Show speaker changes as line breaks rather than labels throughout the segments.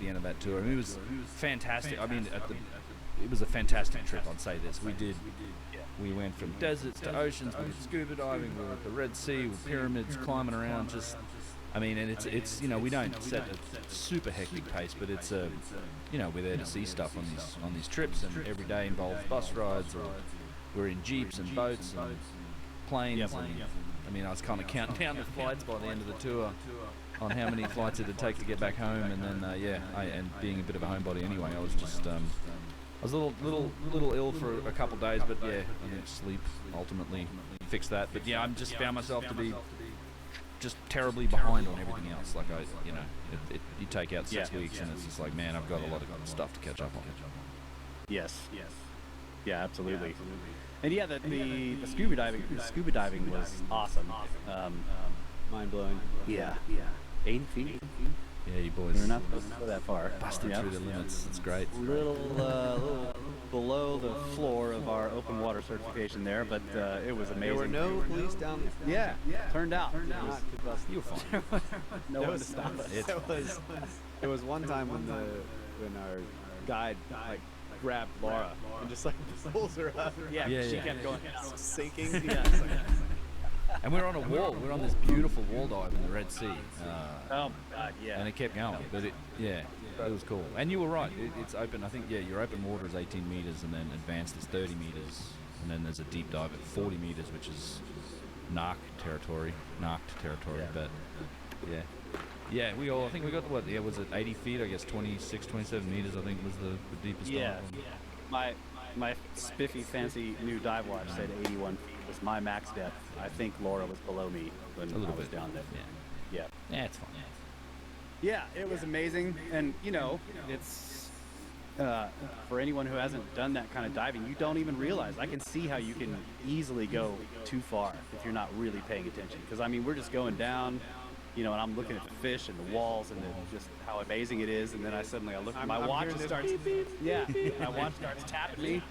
the end of that tour. I mean, it was fantastic. I mean, it was a fantastic trip. I'd say this. We went from deserts to oceans. We did scuba diving. We were at the Red Sea with pyramids, climbing around. Just, I mean, and it's we don't set a super hectic pace, but it's we're there to see stuff on these trips, and every day involves bus rides, or we're in jeeps and boats and planes. And, I mean, I was kind of counting down the flights by the end of the tour on how many flights it'd take to get back home, and then and being a bit of a homebody anyway, I was just I was a little ill for a couple of days, but I think sleep ultimately fixed that. But I'm just found myself to be just terribly behind on everything else. Like you take out 6 weeks, and it's just like, man, I've got a lot of stuff to catch up on.
Yes. Yeah, absolutely. And the scuba diving was awesome.
Mind blowing.
Yeah. 80 feet.
Yeah, you boys.
We're not supposed to go that far.
Busted through the limits. It's great.
Little below the floor of our open water certification there, but it was amazing.
There were no police down there.
Yeah. Turned out.
You were fine.
No one to stop us.
It was one time when our guide grabbed Laura and just pulls her up.
Yeah. She kept going
sinking.
And we were on a wall. We were on this beautiful wall dive in the Red Sea.
Oh my God, yeah.
And it kept going, but it was cool. And you were right. It's open. I think your open water is 18 meters, and then advanced is 30 meters, and then there's a deep dive at 40 meters, which is narc territory. But I think we got was it 80 feet? I guess 26, 27 meters. I think was the deepest dive.
My spiffy, fancy new dive watch said 81 feet was my max depth. I think Laura was below me when I was down there. Yeah,
it's fine.
Yeah, it was amazing, and it's for anyone who hasn't done that kind of diving, you don't even realize. I can see how you can easily go too far if you're not really paying attention. Because I mean, we're just going down. And I'm looking at the fish and the walls and just how amazing it is. And then I look at my watch and starts, my watch starts tapping me.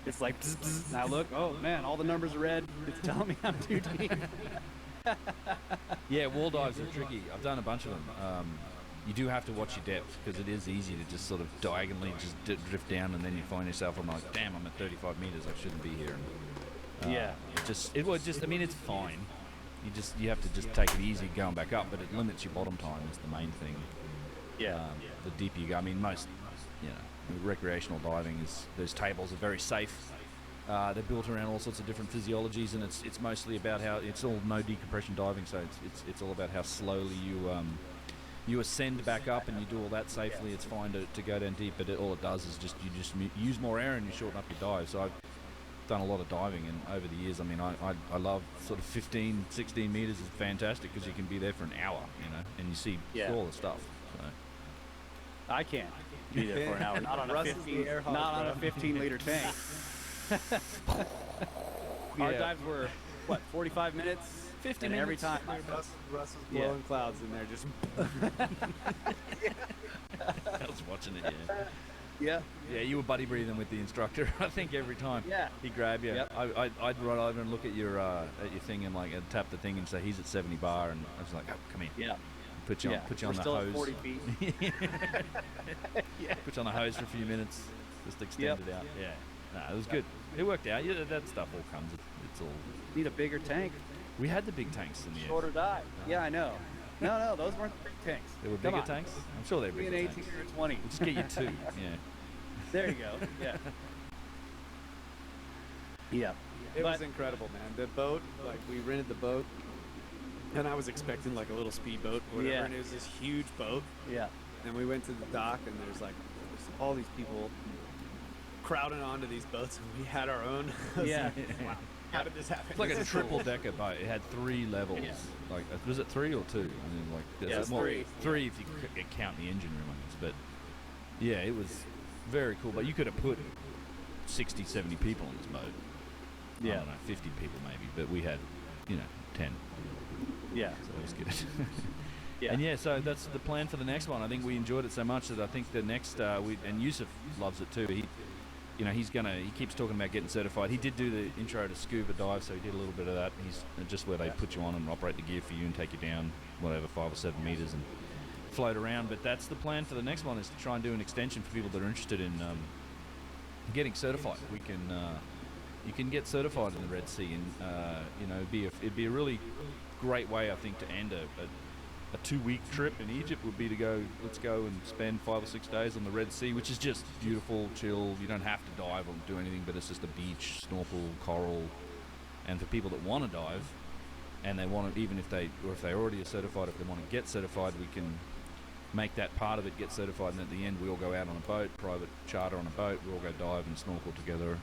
It's like, bzz, bzz, and I look, oh man, all the numbers are red. It's telling me I'm too deep.
Yeah, wall dives are tricky. I've done a bunch of them. You do have to watch your depth, because it is easy to just sort of diagonally just drift down, and then you find yourself, I'm like, damn, I'm at 35 meters. I shouldn't be here. I mean, it's fine. You have to just take it easy going back up, but it limits your bottom time is the main thing. The deeper you go, I mean, most recreational diving those tables are very safe. They're built around all sorts of different physiologies, and it's mostly about how it's all no decompression diving, so it's all about how slowly you ascend back up, and you do all that safely. It's fine to go down deep, but all it does is you just use more air and you shorten up your dive. So I've done a lot of diving, and over the years, I mean, I love sort of 15, 16 meters is fantastic, because you can be there for an hour, and you see all the stuff. So.
I can't be there for an hour. Not on a 15-liter tank. Our dives were 45 minutes,
50
and
minutes
every time.
Russ was blowing clouds in there, just.
I was watching it.
Yeah,
you were buddy breathing with the instructor. I think every time.
Yeah.
He'd grab you.
Yep.
I'd run over and look at your thing, and I'd tap the thing and say he's at 70 bar, and I was like, oh, come here.
Yeah.
Put you on the
still
hose.
At 40 feet.
Put you on the hose for a few minutes. Just extend it out. Yeah. No, it was good. It worked out. Yeah, that stuff all comes. It's all.
Need a bigger tank.
We had the big tanks in the end.
Shorter dive. Yeah, I know. No, those weren't the big tanks.
They were bigger tanks? I'm sure they were bigger tanks.
18 or 20.
We'll just get you two. Yeah.
There you go. Yeah. Yeah.
It was incredible, man. The boat, we rented the boat, and I was expecting a little speedboat or whatever, and it was this huge boat.
Yeah.
And we went to the dock, and there's all these people crowding onto these boats, and we had our own.
Yeah.
Wow. How did this happen?
It's like a triple-decker boat. It had 3 levels.
Yeah.
Was it 3 or 2? I mean,
it's 3.
3 if you count the engine room, I guess. But yeah, it was very cool. But you could have put 60, 70 people on this boat.
Yeah.
I don't know, 50 people maybe. But we had, 10.
Yeah.
So it was good.
Yeah.
And so that's the plan for the next one. I think we enjoyed it so much that I think the next and Yusuf loves it too. He keeps talking about getting certified. He did do the intro to scuba dive, so he did a little bit of that. He's just where they put you on and operate the gear for you and take you down, 5 or 7 meters, and float around. But that's the plan for the next one, is to try and do an extension for people that are interested in getting certified. We can you can get certified in the Red Sea, and you know, it'd be a really great way, I think, to end a 2-week trip in Egypt. Would be to let's go and spend 5 or 6 days on the Red Sea, which is just beautiful, chill. You don't have to dive or do anything, but it's just a beach, snorkel, coral. And for people that want to dive, and they want to, even if they already are certified, if they want to get certified, we can make that part of it, get certified, and at the end we all go out on a boat, private charter on a boat, we all go dive and snorkel together.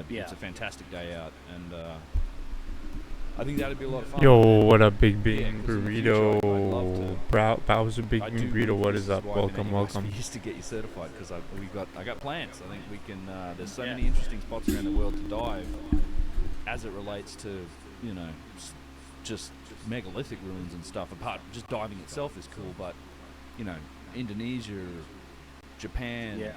It's a fantastic day out, and I think that'd be a lot of fun.
Yo, what up, Big Bean
Burrito?
Bowser Big Bean Burrito, what is up? Welcome.
Used to get you certified, because I got plans. I think we can. There's so many interesting spots around the world to dive, as it relates to, you know, just megalithic ruins and stuff. Apart, just diving itself is cool, but you know, Indonesia, Japan,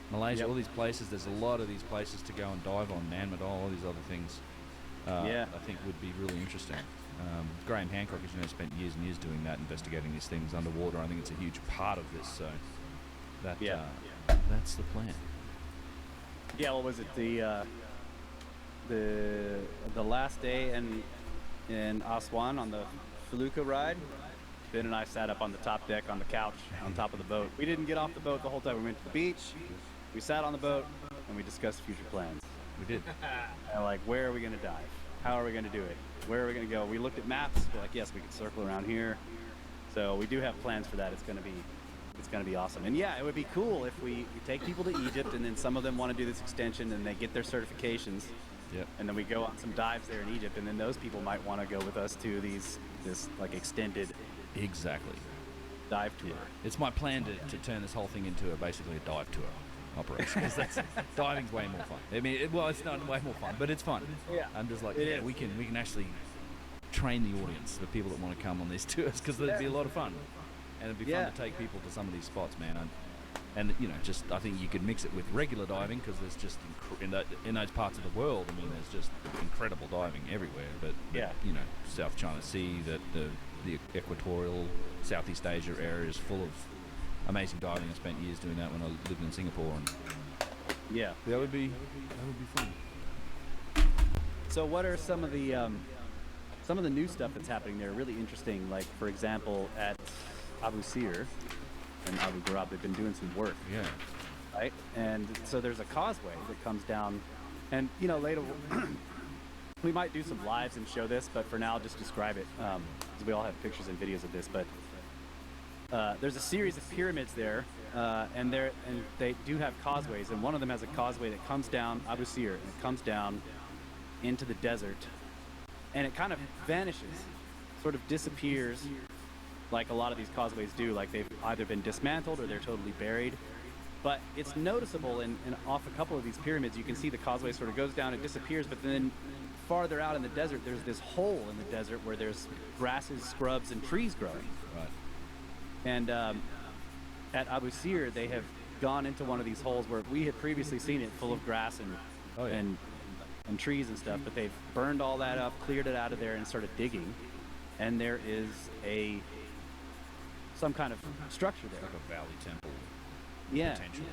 Malaysia, all these places. There's a lot of these places to go and dive on. Nanmadol, all these other things. I think would be really interesting. Graham Hancock, as you know, spent years and years doing that, investigating these things underwater. I think it's a huge part of this. So that's the plan.
Yeah, what was it? The last day in Aswan on the Felucca ride, Ben and I sat up on the top deck on the couch on top of the boat. We didn't get off the boat the whole time. We went to the beach, we sat on the boat, and we discussed future plans.
We did.
And like, where are we going to dive? How are we going to do it? Where are we going to go? We looked at maps. We're like, yes, we can circle around here. So we do have plans for that. It's going to be awesome. And yeah, it would be cool if we take people to Egypt, and then some of them want to do this extension, and they get their certifications.
Yep.
And then we go on some dives there in Egypt, and then those people might want to go with us to this like extended dive tour.
Yeah. It's my plan to turn this whole thing into basically a dive tour operation, because diving's way more fun. I mean, it's not way more fun, but it's fun.
Yeah.
I'm just like, we can actually train the audience for people that want to come on these tours, because it'd be a lot of fun, and it'd be fun to take people to some of these spots, man. And you know, just I think you could mix it with regular diving, because there's just in those parts of the world, I mean, there's just incredible diving everywhere. But you know, South China Sea, the equatorial Southeast Asia area is full of amazing diving. I spent years doing that when I lived in Singapore, and that would be fun.
So what are some of the new stuff that's happening there? Really interesting. Like, for example, at Abu Sir and Abu Ghurab, they've been doing some work.
Yeah.
Right. And so there's a causeway that comes down, and you know, later we might do some lives and show this, but for now, I'll just describe it, because we all have pictures and videos of this. But there's a series of pyramids there, and they do have causeways, and one of them has a causeway that comes down Abu Sir, and it comes down into the desert, and it kind of vanishes, sort of disappears, like a lot of these causeways do. Like, they've either been dismantled or they're totally buried. But it's noticeable, and off a couple of these pyramids, you can see the causeway sort of goes down and disappears, but then farther out in the desert, there's this hole in the desert where there's grasses, scrubs, and trees growing.
Right.
And at Abu Sir, they have gone into one of these holes where we had previously seen it full of grass and trees and stuff, but they've burned all that up, cleared it out of there, and started digging. And there is some kind of structure there.
Like a valley temple.
Yeah.
Potentially.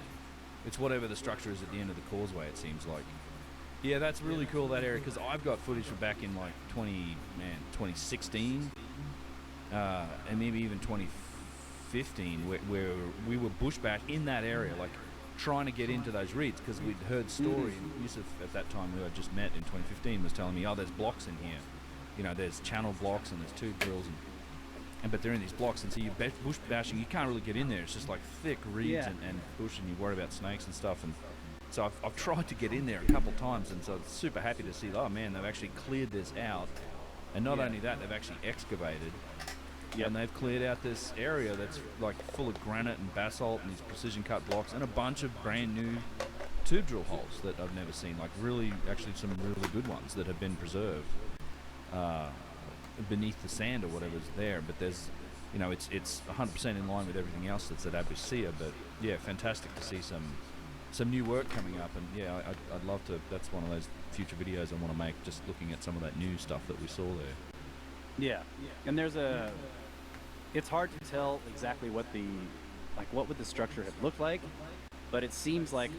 It's whatever the structure is at the end of the causeway, it seems like. Yeah, that's really cool, that area, because I've got footage from back in like 2016, and maybe even 2015, where we were bushback in that area, like trying to get into those reeds, because we'd heard story. And Yusuf, at that time, who I just met in 2015, was telling me, oh, there's blocks in here. You know, there's channel blocks and there's tube drills, but they're in these blocks, and so you're bush bashing, you can't really get in there. It's just like thick reeds and bush, and you worry about snakes and stuff. And so I've tried to get in there a couple times, and so I'm super happy to see, oh man, they've actually cleared this out. And not only that, they've actually excavated, and they've cleared out this area that's like full of granite and basalt and these precision cut blocks, and a bunch of brand new tube drill holes that I've never seen, like actually some really good ones that have been preserved beneath the sand or whatever's there. But there's, you know, it's 100% in line with everything else that's at Abu Sir. But yeah, fantastic to see some new work coming up, and yeah, I'd love to. That's one of those future videos I want to make, just looking at some of that new stuff that we saw there.
Yeah, and there's it's hard to tell exactly what would the structure have looked like, but it seems like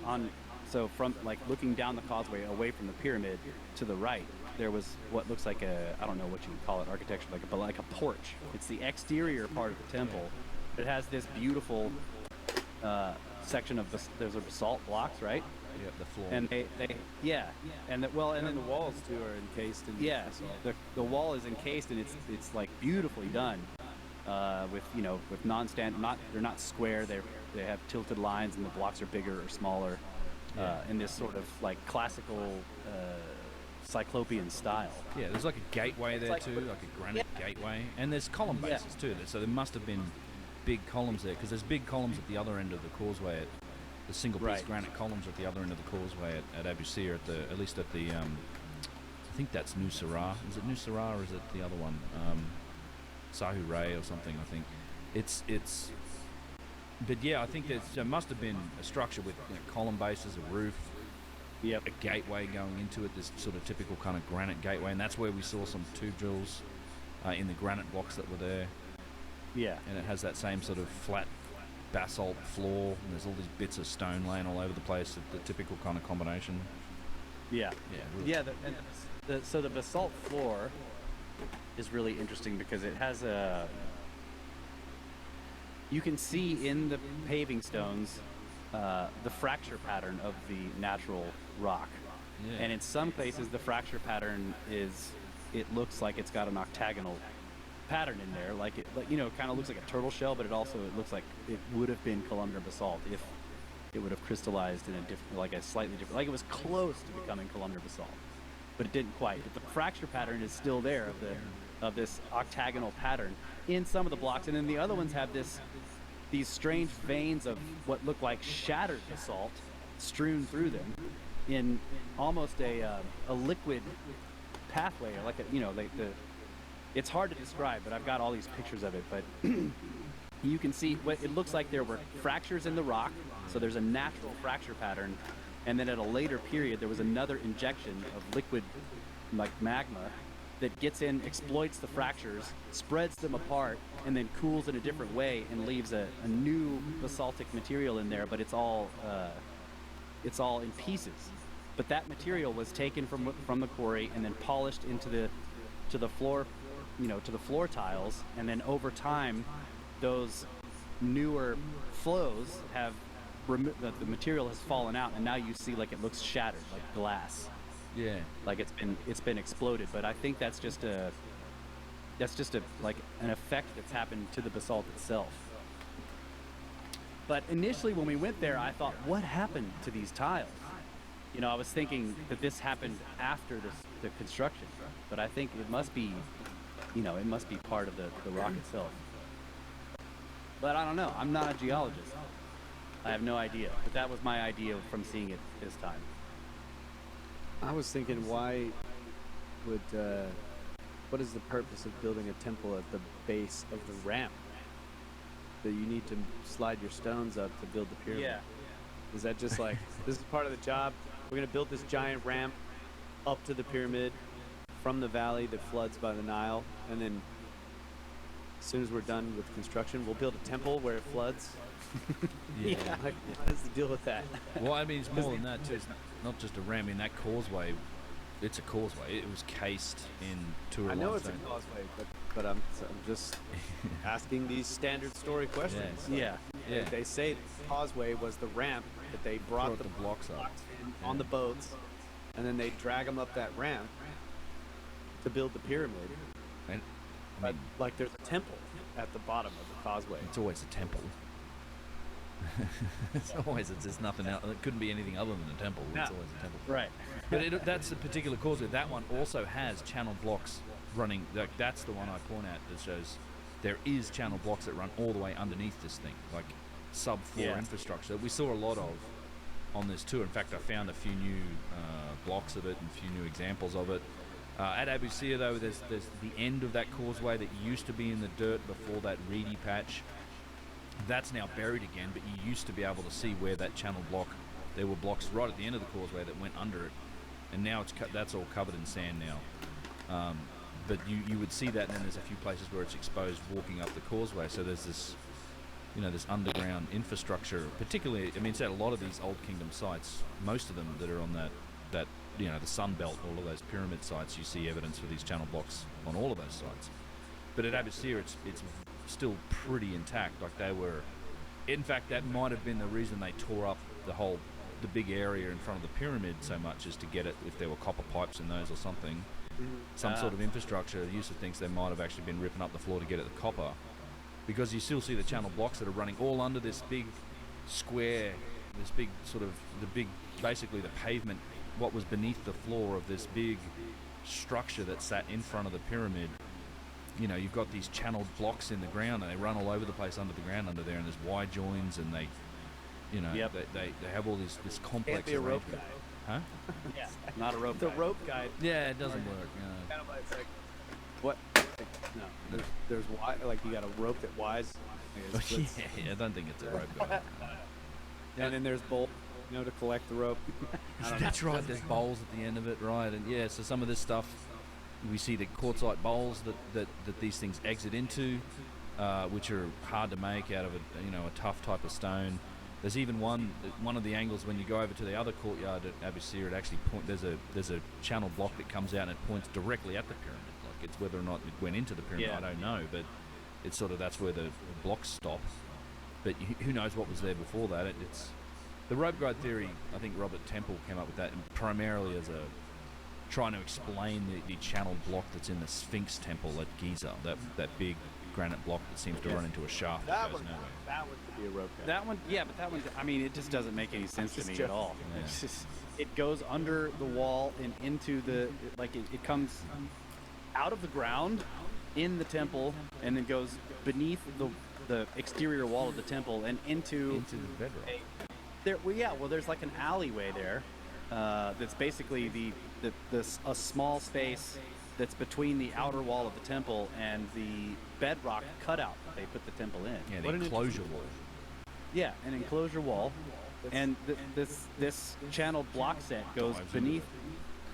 from like looking down the causeway away from the pyramid to the right, there was what looks like I don't know what you would call it, architecture, like a porch. It's the exterior part of the temple. It has this beautiful section of there's a basalt blocks, right?
Yeah, the floor.
And they and then
the walls too are encased in basalt.
the wall is encased, and it's like beautifully done, with they're not square, they have tilted lines, and the blocks are bigger or smaller, in this sort of like classical cyclopean style.
Yeah, there's like a gateway there too, like a granite gateway, and there's column bases too. So there must have been big columns there, because there's big columns at the other end of the causeway. The single piece granite columns at the other end of the causeway at Abu Sir, at least at the I think that's Nusra. Is it Nusra or is it the other one? Sahu Ray or something, I think. But yeah, I think there must have been a structure with column bases, a roof, a gateway going into it, this sort of typical kind of granite gateway, and that's where we saw some tube drills in the granite blocks that were there.
Yeah.
And it has that same sort of flat basalt floor, and there's all these bits of stone laying all over the place, the typical kind of combination.
Yeah.
Really.
Yeah, so the basalt floor is really interesting because it has you can see in the paving stones the fracture pattern of the natural rock.
Yeah.
And in some places the fracture pattern it looks like it's got an octagonal pattern in there, like it kind of looks like a turtle shell, but it looks like it would have been columnar basalt if it would have crystallized in a different, like a slightly different, like it was close to becoming columnar basalt, but it didn't quite. But the fracture pattern is still there of this octagonal pattern in some of the blocks, and then the other ones have these strange veins of what look like shattered basalt strewn through them in almost a liquid pathway, or like it's hard to describe, but I've got all these pictures of it. But you can see it looks like there were fractures in the rock, so there's a natural fracture pattern, and then at a later period there was another injection of liquid, like magma, that gets in, exploits the fractures, spreads them apart, and then cools in a different way and leaves a new basaltic material in there, but it's all in pieces. But that material was taken from the quarry and then polished into the floor, to the floor tiles, and then over time those newer flows have the material has fallen out, and now you see like it looks shattered, like glass.
Yeah.
Like it's been exploded. But I think that's just a like an effect that's happened to the basalt itself. But initially when we went there, I thought, what happened to these tiles? I was thinking that this happened after the construction, but I think it must be, it must be part of the rock itself. But I don't know. I'm not a geologist. I have no idea. But that was my idea from seeing it this time.
I was thinking, why would what is the purpose of building a temple at the base of the ramp that you need to slide your stones up to build the pyramid?
Yeah.
Is that just like, this is part of the job? We're going to build this giant ramp up to the pyramid from the valley that floods by the Nile, and then as soon as we're done with construction, we'll build a temple where it floods?
Yeah.
Like, what is the deal with that?
Well, I mean, it's more than that too. It's not just a ramp. In that causeway, it's a causeway. It was cased in Tour
I know it's a
limestone.
causeway, but I'm just asking these standard story questions.
Yeah.
Yeah.
They say the causeway was the ramp that they brought
the blocks up
in on the boats, and then they drag them up that ramp to build the pyramid.
And
But like, there's a temple at the bottom of the causeway.
it's always a temple. It's just nothing else. It couldn't be anything other than a temple. It's always a temple.
Right.
But that's a particular causeway. That one also has channel blocks running. That's the one I point at that shows there is channel blocks that run all the way underneath this thing, like subfloor infrastructure that we saw a lot of on this tour. In fact, I found a few new blocks of it and a few new examples of it. At Abu Sir, though, there's the end of that causeway that used to be in the dirt before that reedy patch. That's now buried again, but you used to be able to see where that channel block, there were blocks right at the end of the causeway that went under it, and now that's all covered in sand now. but you would see that, and then there's a few places where it's exposed walking up the causeway. So there's this, this underground infrastructure. Particularly, I mean, it's at a lot of these Old Kingdom sites. Most of them that are on that the Sun Belt, all of those pyramid sites, you see evidence for these channel blocks on all of those sites. But at Abusir, it's still pretty intact. Like they were, in fact, that might have been the reason they tore up the big area in front of the pyramid so much, as to get it, if there were copper pipes in those or something, some sort of infrastructure. The use of things, they might have actually been ripping up the floor to get at the copper, because you still see the channel blocks that are running all under this big square, this big basically the pavement, what was beneath the floor of this big structure that sat in front of the pyramid. You've got these channeled blocks in the ground, and they run all over the place under the ground under there, and there's Y joins, and they have all this complex.
Can't be a rope guy.
Huh?
Yeah, not a rope.
The rope guy.
Yeah, it doesn't work.
Kind of like, it's like, what? No, there's Y. Like you got a rope that Y's.
I don't think it's a rope guy.
And then there's bolt, to collect the rope.
That's right. There's bowls at the end of it, right? And yeah, so some of this stuff, we see the quartzite bowls that these things exit into, which are hard to make out of a tough type of stone. There's even one of the angles when you go over to the other courtyard at Abusir, it actually there's a channel block that comes out and it points directly at the pyramid. Like, it's whether or not it went into the pyramid, I don't know, but it's sort of, that's where the blocks stop. But who knows what was there before that? It's the rope guide theory. I think Robert Temple came up with that, and primarily as trying to explain the channel block that's in the Sphinx Temple at Giza, that big granite block that seems to run into a shaft that goes nowhere.
That one could be a rope guy.
That one, yeah, but that one, I mean, it just doesn't make any sense to me at all.
Yeah.
It's just, it goes under the wall and into the, it comes out of the ground in the temple, and then goes beneath the exterior wall of the temple and into
the bedrock.
There's like an alleyway there that's basically a small space that's between the outer wall of the temple and the bedrock cutout that they put the temple in.
Yeah, the enclosure wall.
Yeah, an enclosure wall, and this channeled block set goes beneath.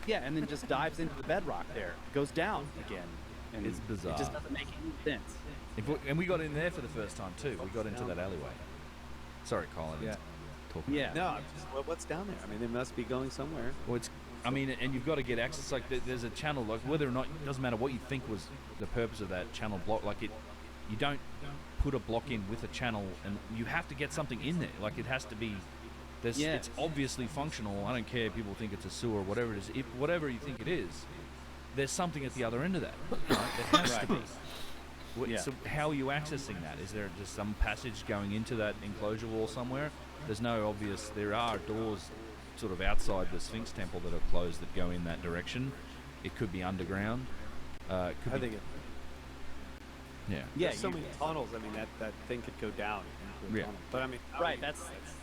Yeah, and then just dives into the bedrock there, goes down again. And
it's bizarre.
It just doesn't make any sense.
And we got in there for the first time too. We got into that alleyway. Sorry, Colin.
Yeah.
Talking.
Yeah.
No, what's down there? I mean, they must be going somewhere.
Well, and you've got to get access. Like, there's a channel. Like, whether or not, it doesn't matter what you think was the purpose of that channel block. Like, you don't put a block in with a channel, and you have to get something in there. Like, it has to be. It's obviously functional. I don't care if people think it's a sewer or whatever it is. If whatever you think it is, there's something at the other end of that. Right? There has to be.
Yeah.
So how are you accessing that? Is there just some passage going into that enclosure wall somewhere? There's no obvious. There are doors sort of outside the Sphinx Temple that are closed that go in that direction. It could be underground.
I think it.
Yeah.
Yeah.
There's so many tunnels. I mean, that thing could go down into a tunnel. But I mean,
Right.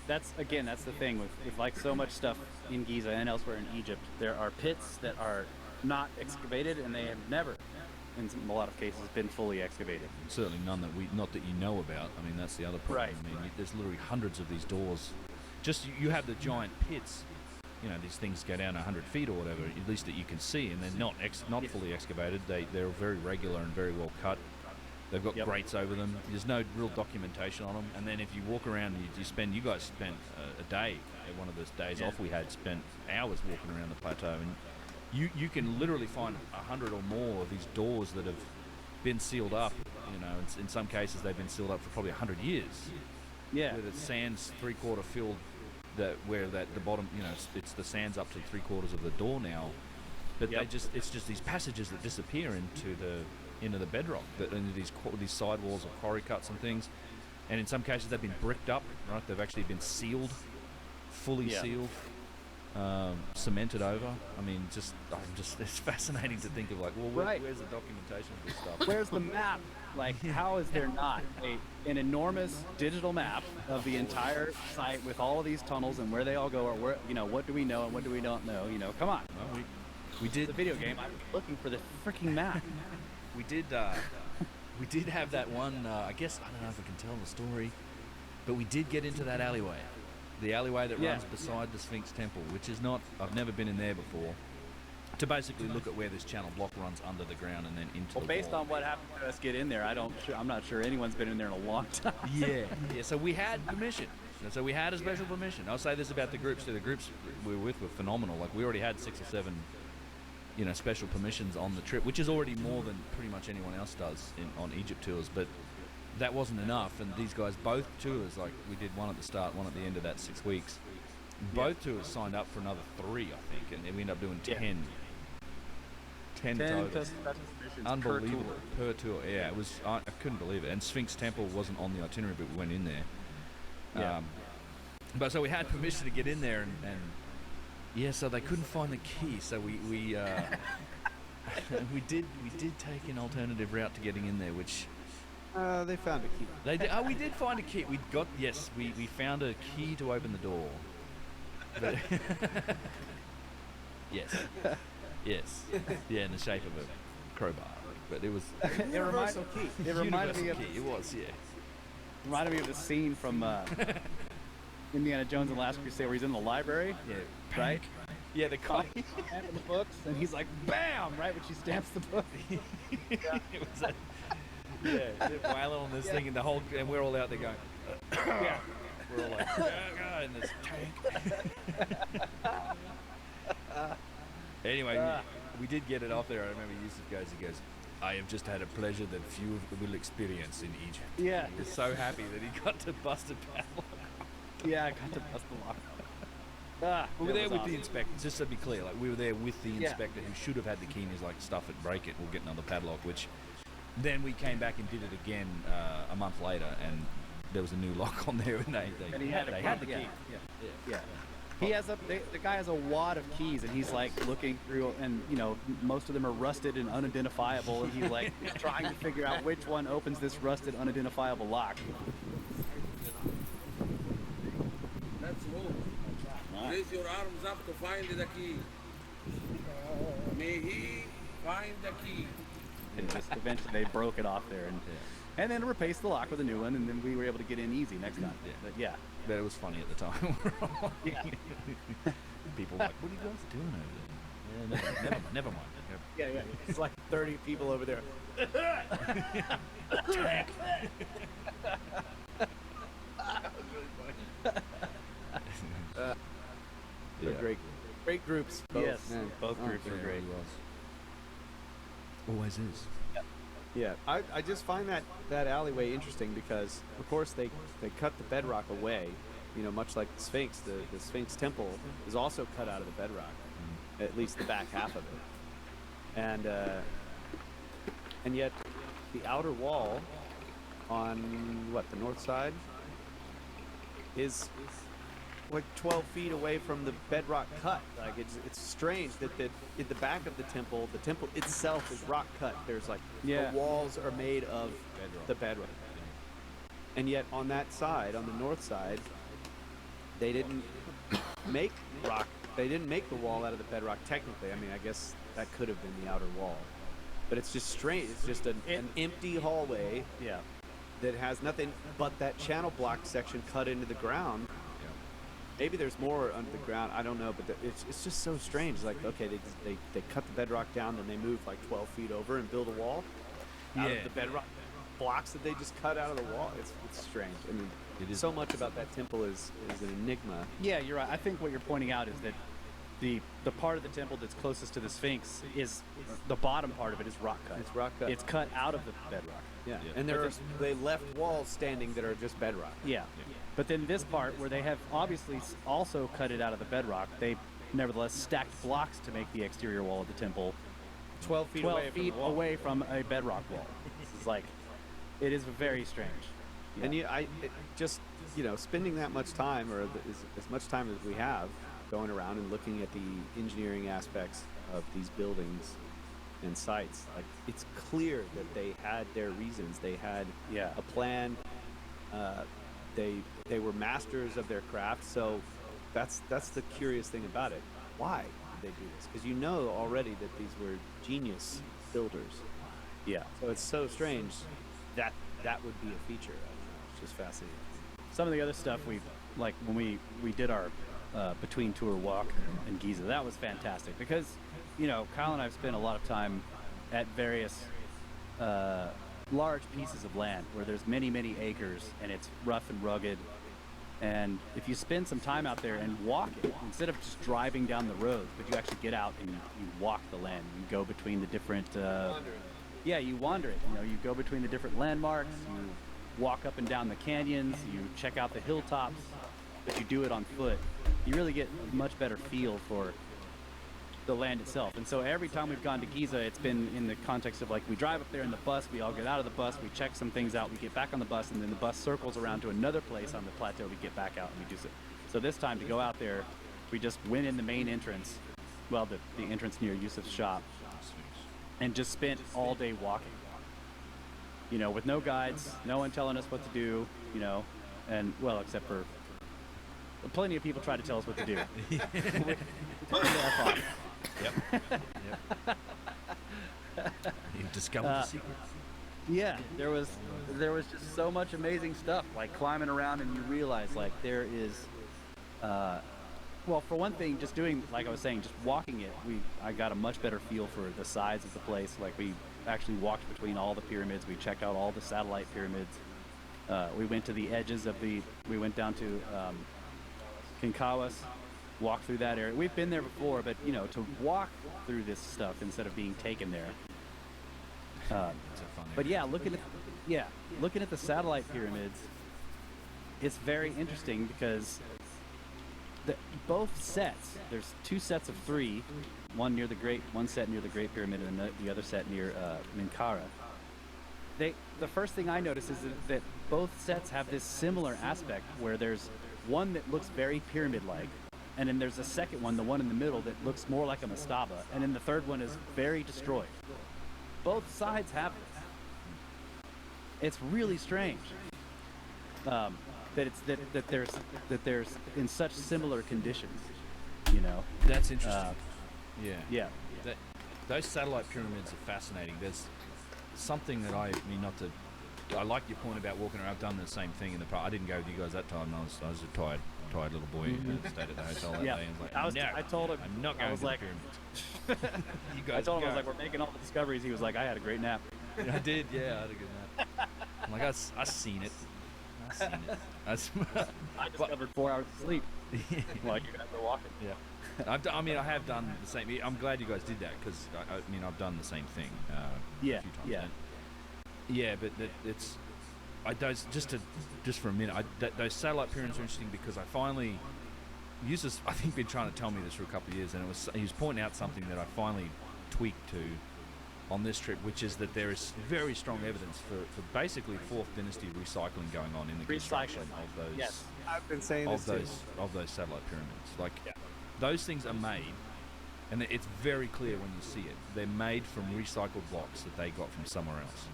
That's again. That's the thing with like so much stuff in Giza and elsewhere in Egypt. There are pits that are not excavated, and they have never, in a lot of cases, been fully excavated.
Certainly none not that you know about. I mean, that's the other problem.
Right.
I mean, there's literally hundreds of these doors. Just you have the giant pits. These things go down 100 feet or whatever, at least that you can see, and they're not fully excavated. They're very regular and very well cut. They've got grates over them. There's no real documentation on them. And then if you walk around, you guys spent a day, one of those days off we had, spent hours walking around the plateau, and you can literally find 100 or more of these doors that have been sealed up. In some cases they've been sealed up for probably 100 years.
Yeah.
Where the sand's 3/4 filled, the bottom, it's the sand's up to 3/4 of the door now. But it's just these passages that disappear into the bedrock, into these side walls of quarry cuts and things. And in some cases they've been bricked up, right? They've actually been sealed, fully sealed. Cemented over. I mean, it's fascinating to think of, like, well, where's the documentation of this stuff?
Where's the map? Like, how is there not an enormous digital map of the entire site with all of these tunnels and where they all go, or where, what do we know and what do we not know? Come on.
Well, we did
the video game. I'm looking for the freaking map.
We did have that one. I guess I don't know if I can tell the story, but we did get into that alleyway. The alleyway that runs beside the Sphinx Temple, which is not, I've never been in there before. to basically look at where this channel block runs under the ground and then into
Well,
the
based
wall.
on what happened to us get in there, I'm not sure anyone's been in there in a long time.
Yeah. So we had permission. And so we had a special permission. I'll say this about the groups too. The groups we were with were phenomenal. Like we already had 6 or 7, special permissions on the trip, which is already more than pretty much anyone else does on Egypt tours. But that wasn't enough. And these guys, both tours, like we did one at the start, one at the end of that 6 weeks. Both tours signed up for another 3, I think, and then we ended up doing 10. 10 total. Unbelievable per tour. Yeah, it was. I couldn't believe it. And Sphinx Temple wasn't on the itinerary, but we went in there.
Yeah.
But so we had permission to get in there, and yeah, so they couldn't find the key. So we we did take an alternative route to getting in there, which
They found a key.
they did. We did find a key. We found a key to open the door. But yes. Yeah, in the shape of a crowbar. But it was
Universal key. It reminded me of
It was, yeah.
the scene from Indiana Jones and the Last Crusade where he's in the library.
Yeah.
Right?
Yeah, the copy.
Stamping the books, and he's like, bam! Right when she stamps the book.
It was like, wailing on this thing, and and we're all out there going,
Yeah.
we're all like, in this tank. Anyway, we did get it off there. I remember Yusuf he goes, I have just had a pleasure that few will experience in Egypt.
Yeah.
He was so happy that he got to bust a padlock.
Yeah, I got to bust the lock.
We were there with the
awesome.
inspector, just to be clear, like we were there with the inspector who should have had the key, and he's like, stuff it, break it, we'll get another padlock, which then we came back and did it again a month later, and there was a new lock on there, and they had the key.
Yeah. He has the guy has a wad of keys, and he's like looking through, and most of them are rusted and unidentifiable, and he's like trying to figure out which one opens this rusted, unidentifiable lock.
Let's move. Raise your arms up to find the key. May he find the key.
And just eventually they broke it off there, and then replaced the lock with a new one, and then we were able to get in easy next time. But yeah.
But it was funny at the time.
Yeah.
People were like, what are you guys doing over there? Yeah, never mind.
Yeah. It's like 30 people over there. They're great groups. Both.
Yes.
Man.
Both groups
Yeah,
were great.
it was. Always is.
Yeah, I just find that alleyway interesting because, of course, they cut the bedrock away, much like the Sphinx. The Sphinx Temple is also cut out of the bedrock, at least the back half of it. And yet the outer wall on, the north side is like 12 feet away from the bedrock cut. Like it's strange that in the back of the temple itself is rock cut. There's the walls are made of the bedrock. And yet on that side, on the north side, they didn't make rock. They didn't make the wall out of the bedrock technically. I mean, I guess that could have been the outer wall. But it's just strange. It's just an empty hallway that has nothing but that channel block section cut into the ground. Maybe there's more under the ground. I don't know, but it's just so strange. Like, okay, they cut the bedrock down, then they move 12 feet over and build a wall out of the bedrock blocks that they just cut out of the wall. It's strange. I mean, so much about that temple is an enigma.
Yeah, you're right. I think what you're pointing out is that the part of the temple that's closest to the Sphinx is the bottom part of it is rock cut.
It's rock cut.
It's cut out of the bedrock.
Yeah. And they left walls standing that are just bedrock.
Yeah. But then this part where they have obviously also cut it out of the bedrock, they nevertheless stacked blocks to make the exterior wall of the temple
12 feet,
12
away,
feet
from the wall.
away from a bedrock wall. It's like, it is very strange. Yeah.
And just spending that much time, or as much time as we have, going around and looking at the engineering aspects of these buildings and sites, it's clear that they had their reasons. They had a plan. They were masters of their craft. So that's the curious thing about it. Why did they do this? Because already that these were genius builders.
Yeah.
So it's so strange that would be a feature. I don't know. It's just fascinating.
Some of the other stuff when we did our between tour walk in Giza, that was fantastic because you know, Kyle and I have spent a lot of time at various large pieces of land where there's many, many acres and it's rough and rugged. And if you spend some time out there and walk it, instead of just driving down the roads, but you actually get out and you walk the land. You go between the different, yeah, you wander it. You know, you go between the different landmarks. You walk up and down the canyons. You check out the hilltops. But you do it on foot. You really get a much better feel for the land itself. And so every time we've gone to Giza, it's been in the context of like, we drive up there in the bus, we all get out of the bus, we check some things out, we get back on the bus, and then the bus circles around to another place on the plateau, we get back out and we do so. So this time to go out there, we just went in the main entrance, well, the entrance near Yusuf's shop, and just spent all day walking. You know, with no guides, no one telling us what to do, you know, and well, except for plenty of people try to tell us what to do.
Yep. You've discovered the secret.
Yeah, there was just so much amazing stuff, like climbing around, and you realize like there is, well, for one thing, just doing, like I was saying, just walking it, I got a much better feel for the size of the place. Like we actually walked between all the pyramids, we checked out all the satellite pyramids. We went to the edges of we went down to Kinkawas, walk through that area. We've been there before, but you know, to walk through this stuff instead of being taken there. But yeah, looking at the satellite pyramids, it's very interesting because both sets. There's two sets of three, one set near the Great Pyramid, and the other set near Menkaure. The first thing I notice is that both sets have this similar aspect where there's one that looks very pyramid-like, and then there's a second one, the one in the middle, that looks more like a mastaba, and then the third one is very destroyed. Both sides have this. It's really strange that there's in such similar conditions. You know.
That's interesting.
Yeah.
Those satellite pyramids are fascinating. There's something that I like your point about walking around. I've done the same thing in the past. I didn't go with you guys that time. I was a tired little boy who stayed at the hotel that day. And was like,
I told him,
I'm not going
I was
to
like,
the pyramids. You guys
I told him,
go.
I was like, we're making all the discoveries. He was like, I had a great nap.
I did, yeah, I had a good nap. I'm like, I seen it.
I discovered 4 hours of sleep while you guys were walking.
Yeah. I have done the same. I'm glad you guys did that because I've done the same thing. A few times. Yeah, but it's just for a minute. Those satellite pyramids are interesting because I finally Yusuf's I think been trying to tell me this for a couple of years, and he was pointing out something that I finally tweaked to on this trip, which is that there is very strong evidence for basically 4th dynasty recycling going on in the construction of those.
Yes, I've been saying
of
this
those satellite pyramids. Like those things are made, and it's very clear when you see it. They're made from recycled blocks that they got from somewhere else.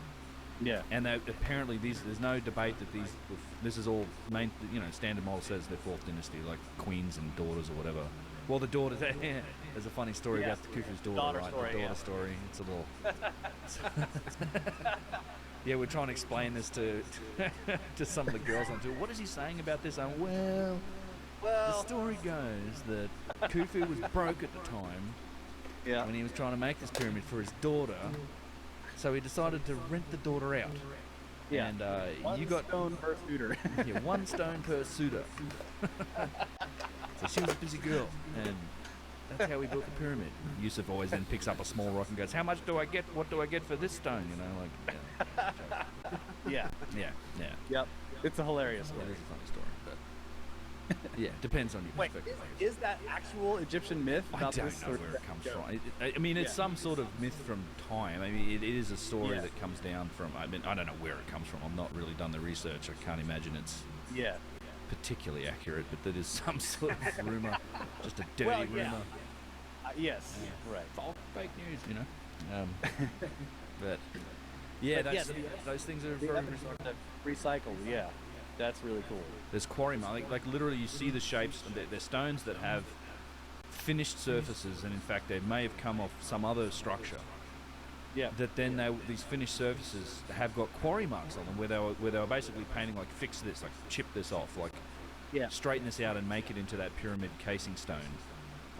Yeah.
And apparently there's no debate that this is all standard model says they're 4th dynasty, like queens and daughters or whatever. Well, the daughters. There's a funny story about the Khufu's daughter, right?
Story,
the daughter story. It's a little. Yeah, we're trying to explain this to some of the girls on tour. What is he saying about this? Well, the story goes that Khufu was broke at the time when he was trying to make this pyramid for his daughter, so he decided to rent the daughter out.
Yeah.
And you got
stone per suitor.
Yeah, 1 stone per suitor. So she was a busy girl, and that's how we built the pyramid. Yusuf always then picks up a small rock and goes, "How much do I get? What do I get for this stone?" You know, like.
Yeah. Yep. It's a hilarious story.
It is a funny story, but yeah, depends on your
Wait,
perspective.
is that actual Egyptian myth
I
about
don't
this?
know where it comes from. I mean, it's some sort of myth from time. I mean, it is a story that comes down from. I mean, I don't know where it comes from. I've not really done the research. I can't imagine it's particularly accurate, but that is some sort of rumor, just a dirty rumor.
Yes. Right.
Fake news, you know. But yeah, those things are very
recycled. Yeah, that's really cool.
There's quarry marks, like literally you see the shapes. They're stones that have finished surfaces, and in fact they may have come off some other structure.
Yeah.
That then these finished surfaces have got quarry marks on them, where they were basically painting like fix this, like chip this off, like straighten this out and make it into that pyramid casing stone.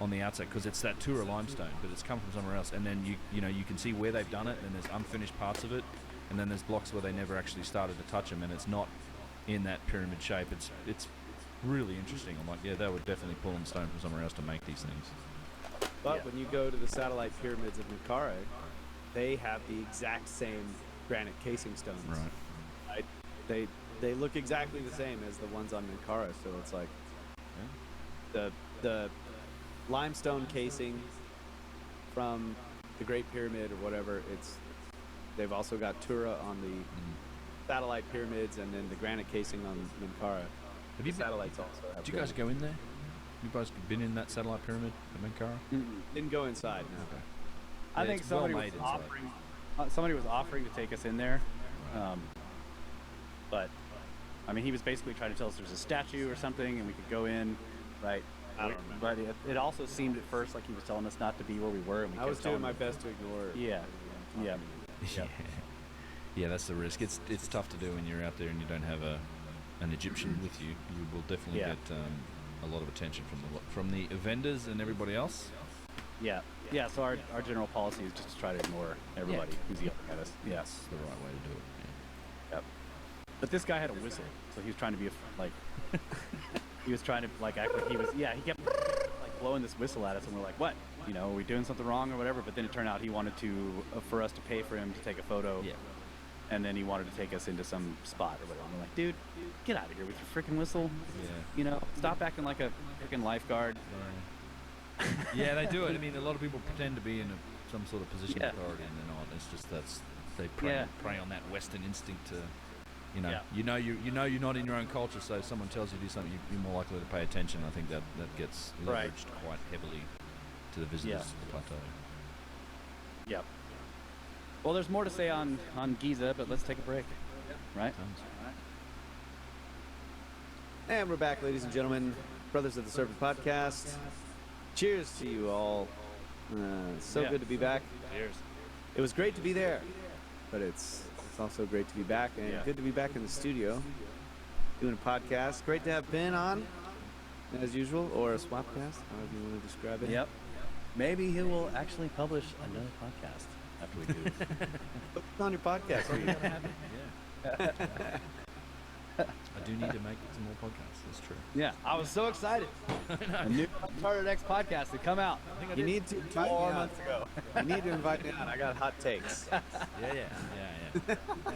on the outside because it's that Tura limestone, but it's come from somewhere else. And then you can see where they've done it, and there's unfinished parts of it, and then there's blocks where they never actually started to touch them, and it's not in that pyramid shape. It's really interesting. I'm like, yeah, they would definitely pull in stone from somewhere else to make these things.
But when you go to the satellite pyramids of Menkaure, they have the exact same granite casing stones.
Right.
They look exactly the same as the ones on Menkaure, so it's like the limestone casing from the Great Pyramid or whatever. They've also got Tura on the satellite pyramids, and then the granite casing on Menkaure.
Have you
satellites also have?
Did you guys go in there? You guys been in that satellite pyramid at Menkaure?
Didn't go inside. No.
Okay.
I
Yeah,
think
it's
somebody
well
was
made inside.
offering to take us in there, but I mean, he was basically trying to tell us there's a statue or something, and we could go in, right?
I don't remember.
But it also seemed at first like he was telling us not to be where we were, and we
I
kept
was doing
telling
my
him.
best to ignore it.
Yeah, yeah.
Yeah. Yeah, that's the risk. It's tough to do when you're out there and you don't have an Egyptian with you. You will definitely
Yeah.
get a lot of attention from the vendors and everybody else.
Yeah, yeah. So our general policy is just to try to ignore everybody who's yelling at us. Yeah.
That's the right way to do it.
Yep. But this guy had a whistle, so he was trying to be he was trying to act like he was. Yeah, he kept blowing this whistle at us, and we're like, what? Are we doing something wrong or whatever? But then it turned out he wanted for us to pay for him to take a photo.
Yeah.
And then he wanted to take us into some spot or whatever. And we're like, dude, get out of here with your freaking whistle.
Yeah.
Stop acting like a freaking lifeguard.
Yeah, they do it. I mean, a lot of people pretend to be in some sort of position
Yeah.
of authority, and they're not. It's just they
Yeah.
prey on that Western instinct to,
Yeah.
you're not in your own culture, so if someone tells you to do something, you're more likely to pay attention. I think that gets leveraged
Right.
quite heavily to the visitors
Yeah.
to the plateau.
Yep. Well, there's more to say on Giza, but let's take a break. Right?
Tons.
And we're back, ladies and gentlemen, Brothers of the Serpent podcast. Cheers to you all. So
Yeah.
good to be back.
Cheers.
It was great to be there, but it's also great to be back, and
Yeah.
good to be back in the studio doing a podcast. Great to have Ben on, as usual, or a swapcast, however you want to describe it.
Yep. Maybe he will actually publish another podcast after we do this.
What's on your podcast?
Yeah. I do need to make some more podcasts. That's true.
Yeah, I was so excited. A new Uncharted X podcast had come out.
You need to invite me on. You need to invite me on. I got hot takes.
Yeah.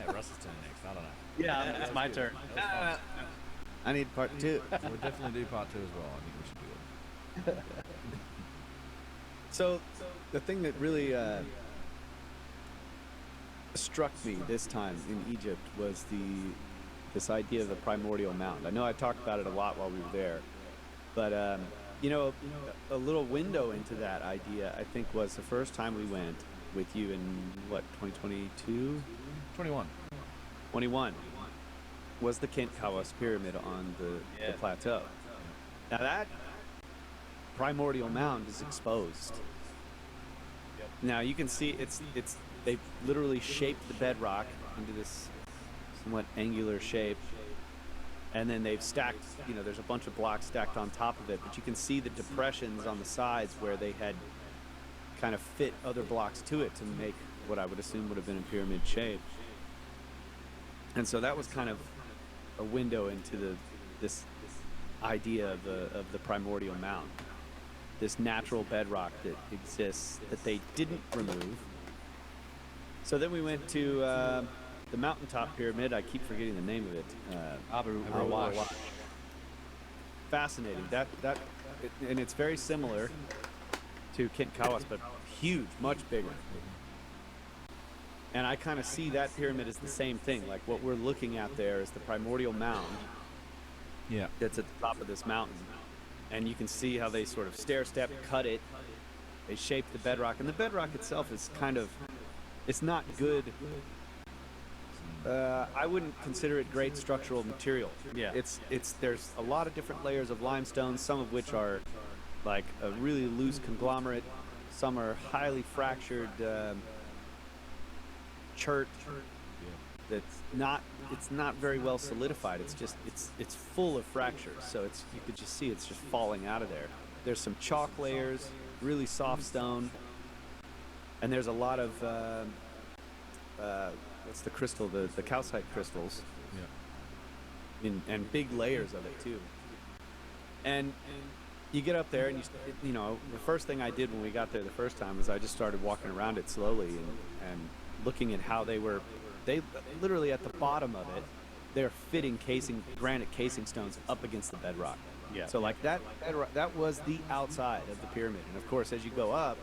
Russ is turn next. I don't know.
Yeah, it's my turn.
I need part 2.
We'll definitely do part 2 as well. I think we should do it.
So, the thing that really struck me this time in Egypt was this idea of the primordial mound. I know I talked about it a lot while we were there, but a little window into that idea, I think, was the first time we went with you in 2022?
21.
21 was the Kent Kawas pyramid on the plateau. Now that primordial mound is exposed. Now you can see they've literally shaped the bedrock into this somewhat angular shape, and then they've stacked, there's a bunch of blocks stacked on top of it, but you can see the depressions on the sides where they had kind of fit other blocks to it to make what I would assume would have been a pyramid shape. And so that was kind of a window into this idea of the primordial mound, this natural bedrock that exists that they didn't remove. So then we went to the mountaintop pyramid. I keep forgetting the name of it.
Abu
Rawash.
Rawash.
Fascinating. And it's very similar to Kent Kawas, but huge, much bigger. And I kind of see that pyramid as the same thing. Like what we're looking at there is the primordial mound
Yeah.
that's at the top of this mountain. And you can see how they sort of stair-step cut it. They shape the bedrock. And the bedrock itself is it's not good. I wouldn't consider it great structural material.
Yeah.
There's a lot of different layers of limestone, some of which are like a really loose conglomerate. Some are highly fractured chert it's not very well solidified. It's full of fractures, so you could just see it's just falling out of there. there's some chalk layers, really soft stone, and there's a lot of what's the crystal? The calcite crystals.
Yeah.
And big layers of it too. And you get up there, and you know, the first thing I did when we got there the first time was I just started walking around it slowly and looking at how they literally at the bottom of it, they're fitting granite casing stones up against the bedrock.
Yeah.
So like that was the outside of the pyramid, and of course as you go up,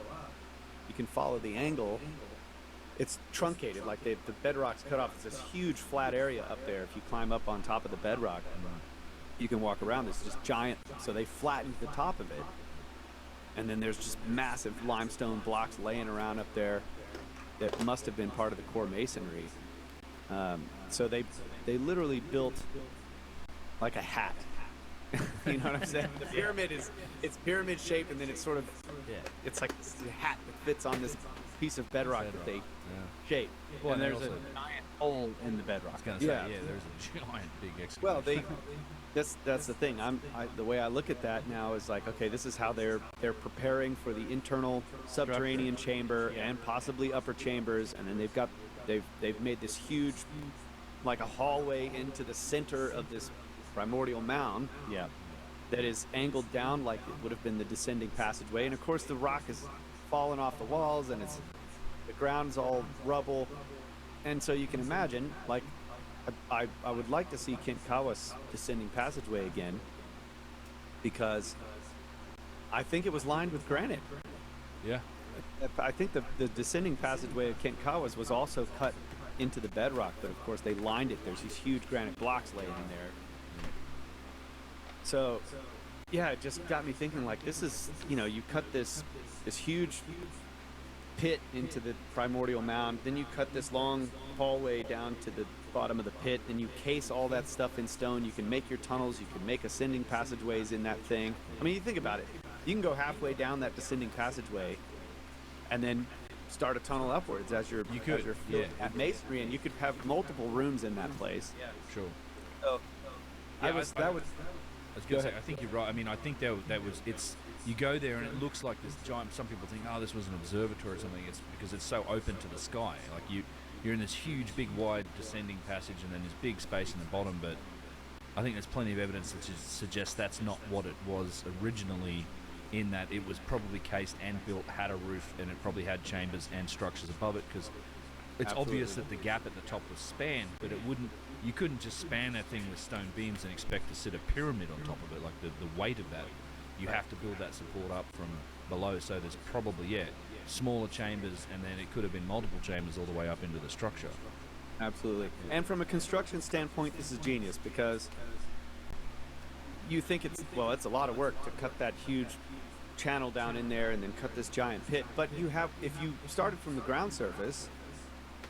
you can follow the angle. It's truncated, like the bedrock's cut off. It's this huge flat area up there. If you climb up on top of the bedrock, you can walk around this just giant. So they flattened the top of it, and then there's just massive limestone blocks laying around up there that must have been part of the core masonry. So they literally built like a hat. You know what I'm saying? The pyramid it's pyramid shaped, and then it's sort of it's like this hat that fits on this piece of bedrock that they shape.
Well, and there's
also
a giant hole in the bedrock.
I was gonna say,
Yeah.
there's a giant big excavation.
Well, that's the thing. The way I look at that now is like, okay, this is how they're preparing for the internal subterranean chamber and possibly upper chambers, and then they've made this huge, like a hallway into the center of this primordial mound.
Yeah.
That is angled down like it would have been the descending passageway, and of course the rock is falling off the walls, and the ground's all rubble, and so you can imagine, like, I would like to see Kinkawa's descending passageway again, because I think it was lined with granite.
Yeah.
I think the descending passageway of Kinkawa's was also cut into the bedrock, but of course they lined it. There's these huge granite blocks laying in there. So, yeah, it just got me thinking, like, this is, you know, you cut this huge pit into the primordial mound, then you cut this long hallway down to the bottom of the pit, and you case all that stuff in stone. You can make your tunnels, you can make ascending passageways in that thing. I mean, you think about it. You can go halfway down that descending passageway and then start a tunnel upwards as you're at masonry, and you could have multiple rooms in that place.
Sure.
So,
I was going to say, I think you're right. I mean, I think that was you go there and it looks like this giant. Some people think, oh, this was an observatory or something. It's because it's so open to the sky. Like you're in this huge, big, wide descending passage, and then this big space in the bottom. But I think there's plenty of evidence that suggests that's not what it was originally. In that it was probably cased and built, had a roof, and it probably had chambers and structures above it, because it's obvious that the gap at the top was spanned, but you couldn't just span that thing with stone beams and expect to sit a pyramid on top of it. Like the weight of that, you have to build that support up from below. So there's probably smaller chambers, and then it could have been multiple chambers all the way up into the structure.
Absolutely. And from a construction standpoint, this is genius, because you think it's a lot of work to cut that huge channel down in there and then cut this giant pit. But if you started from the ground surface,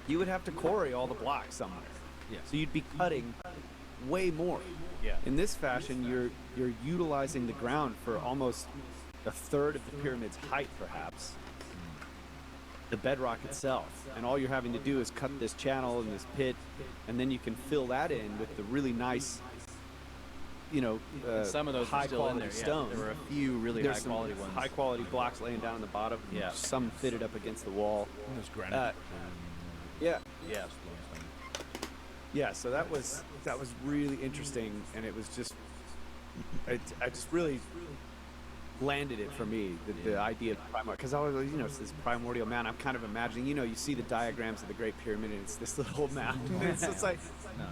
you would have to quarry all the blocks somewhere.
Yeah.
So you'd be cutting way more.
Yeah.
In this fashion, you're utilizing the ground for almost a third of the pyramid's height, perhaps. The bedrock itself, and all you're having to do is cut this channel and this pit, and then you can fill that in with the really nice,
some of those
high
are still
quality
in there.
stone.
Yeah. There were a few really
There's
high
some
quality ones.
high quality blocks laying down on the bottom.
Yeah.
Some fitted up against the wall.
And there's granite.
Yeah.
Yeah.
Yeah. So that was really interesting, and it was just, I just really landed it for me, the idea of primordial, because I was, it's this primordial mound. I'm kind of imagining, you see the diagrams of the Great Pyramid, and it's this little mound. It's like,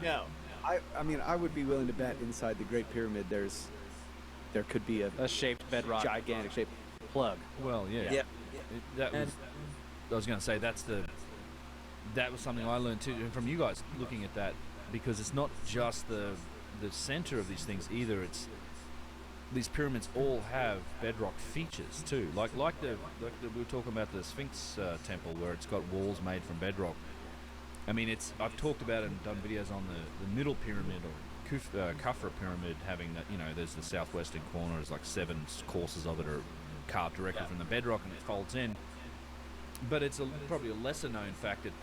no. I mean, I would be willing to bet inside the Great Pyramid there could be
A shaped bedrock.
gigantic shape.
Plug.
Well, yeah. I was going to say that was something I learned too, and from you guys looking at that, because it's not just the center of these things either. It's these pyramids all have bedrock features too, like we were talking about the Sphinx temple, where it's got walls made from bedrock. I mean, I've talked about it and done videos on the middle pyramid, or Khafra pyramid, having that, there's the southwestern corner, there's like 7 courses of it are carved directly from the bedrock, and it folds in. But it's probably a lesser known fact that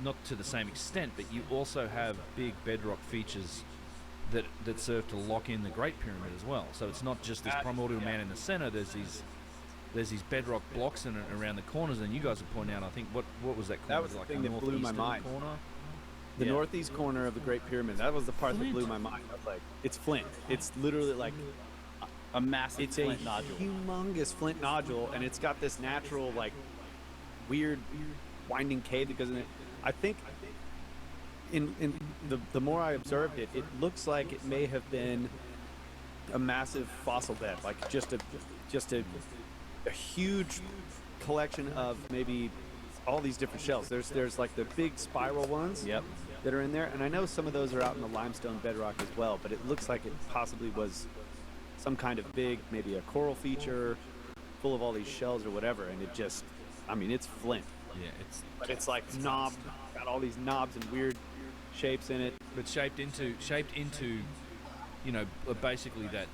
not to the same extent, but you also have big bedrock features that serve to lock in the Great Pyramid as well. So it's not just this primordial man in the center. There's these bedrock blocks in it around the corners, and you guys are pointing out. I think what was that corner?
That was the
like
thing that blew my
northeastern
mind.
Corner.
The northeast corner of the Great Pyramid. That was the part that blew my mind. I was like, it's flint. It's literally like
A massive
it's
flint
a
nodule.
humongous flint nodule, and it's got this natural like weird winding cave that goes in it. I think in the more I observed it, it looks like it may have been a massive fossil bed, like just a huge collection of maybe all these different shells. There's like the big spiral ones.
Yep.
That are in there, and I know some of those are out in the limestone bedrock as well, but it looks like it possibly was some kind of big, maybe a coral feature full of all these shells or whatever, and it just, I mean, it's flint.
Yeah,
But it's like knobbed, got all these knobs and weird shapes in it.
but shaped into you know, basically that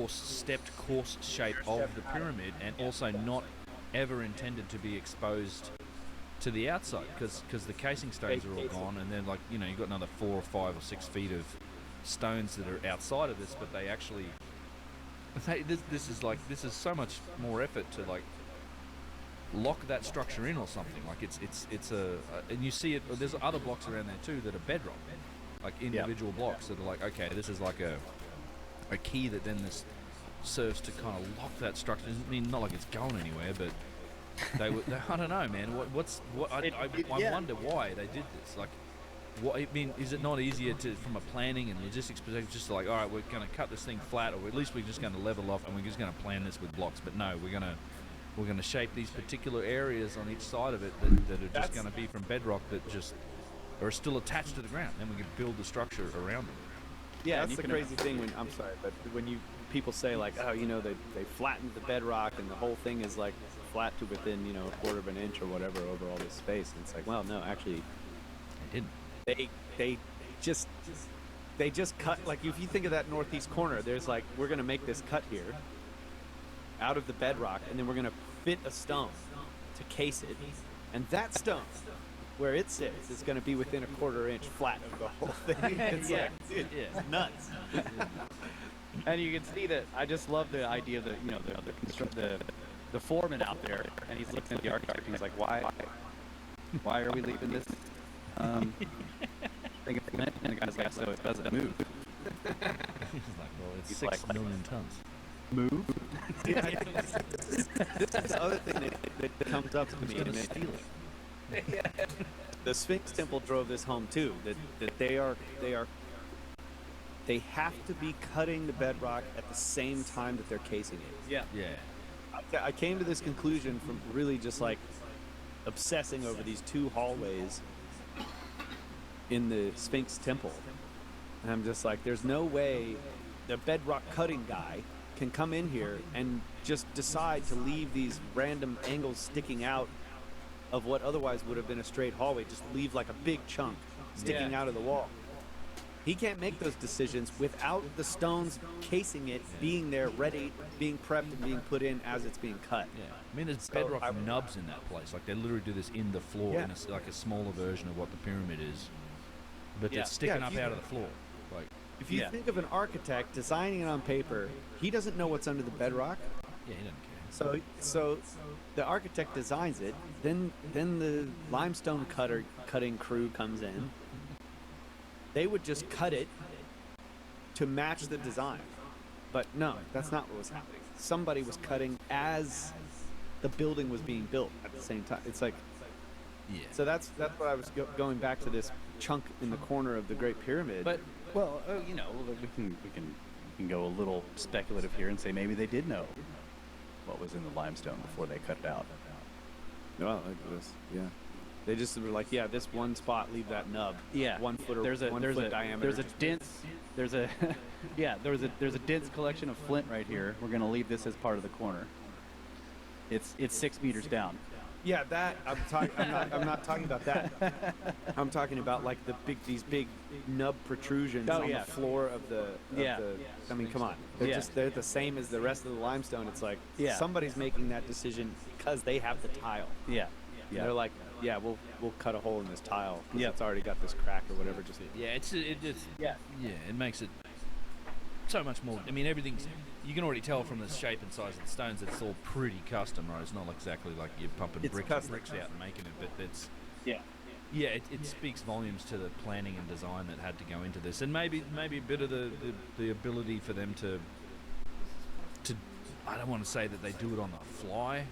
stepped course shape of the pyramid, and also not ever intended to be exposed to the outside, because the casing stones are all gone, and then, like, you know, you've got another 4 or 5 or 6 feet of stones that are outside of this, but they actually this is so much more effort to like lock that structure in or something. Like it's a and you see it. There's other blocks around there too that are bedrock, like individual blocks that are like, okay, this is like a key that then this serves to kind of lock that structure. I mean, not like it's going anywhere, but I don't know, man. I wonder why they did this. Like, what I mean, is it not easier to, from a planning and logistics perspective, just like, all right, we're going to cut this thing flat, or at least we're just going to level off, and we're just going to plan this with blocks? But no, we're going to shape these particular areas on each side of it that are just going to be from bedrock that just are still attached to the ground, and we can build the structure around them.
Yeah, that's the crazy thing. When I'm sorry, but when people say like, oh, you know, they flattened the bedrock and the whole thing is like flat to within, you know, a quarter of an inch or whatever over all this space, and it's like, well, no, actually,
They didn't.
they just cut. Like, if you think of that northeast corner, there's like, we're gonna make this cut here out of the bedrock, and then we're gonna fit a stone to case it, and that stone where it sits is gonna be within a quarter inch flat of the whole thing. It's like, dude, it's nuts.
And you can see that. I just love the idea that, you know, the foreman out there, and he's looking at the architect, and he's like, why are we leaving this thing of flint? And the guy's like, so it doesn't move.
He's like, well, it's
He's
6
like,
million tons.
Move?
This is the other thing that comes up to me.
Gonna steal it.
The Sphinx Temple drove this home too. That they have to be cutting the bedrock at the same time that they're casing it.
Yeah.
Yeah.
I came to this conclusion from really just like obsessing over these two hallways in the Sphinx Temple. And I'm just like, there's no way the bedrock cutting guy can come in here and just decide to leave these random angles sticking out of what otherwise would have been a straight hallway, just leave like a big chunk sticking out of the wall. He can't make those decisions without the stones casing it being there, ready, being prepped, and being put in as it's being cut.
Yeah, I mean, there's bedrock nubs in that place. Like, they literally do this in the floor, in like a smaller version of what the pyramid is, but they're sticking up out of the floor. Like,
if you think of an architect designing it on paper, he doesn't know what's under the bedrock.
yeah, he doesn't care.
So the architect designs it. Then the limestone cutting crew comes in. They would just cut it to match the design. But no, that's not what was happening. Somebody was cutting as the building was being built at the same time. It's like, so that's what I was going back to, this chunk in the corner of the Great Pyramid.
But, well, you know, we can go a little speculative here and say maybe they did know what was in the limestone before they cut it out.
Well, like this, yeah. They just were like, yeah, this one spot, leave that nub.
Yeah,
1 foot or
there's a
1 foot diameter.
There's a dense collection of flint right here. We're gonna leave this as part of the corner. It's 6 meters down.
Yeah, that I'm not talking about that. I'm talking about like these big nub protrusions on the floor of the. I mean, come on. They're the same as the rest of the limestone. It's like somebody's making that decision because they have the tile.
Yeah.
They're like, yeah, we'll cut a hole in this tile.
Yeah.
It's already got this crack or whatever. Just
Yeah, it just
Yeah.
it makes it so much more. I mean, everything's, you can already tell from the shape and size of the stones that it's all pretty custom, right? It's not exactly like you're pumping
It's
bricks
custom.
out and making it, but it's
Yeah.
yeah, it speaks volumes to the planning and design that had to go into this, and maybe a bit of the ability for them to I don't want to say that they do it on the fly,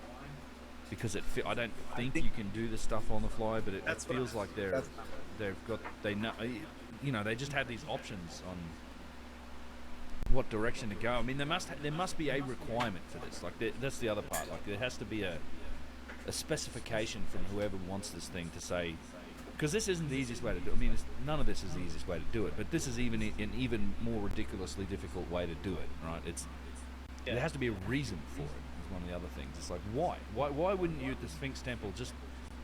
because I don't think you can do this stuff on the fly, but it feels like they know, you know, they just have these options on what direction to go. I mean, there must be a requirement for this. Like that's the other part. Like there has to be a specification from whoever wants this thing to say, because this isn't the easiest way to do it. I mean, none of this is the easiest way to do it, but this is even an even more ridiculously difficult way to do it, right? There has to be a reason for it. Is one of the other things. It's like, why wouldn't you at the Sphinx Temple just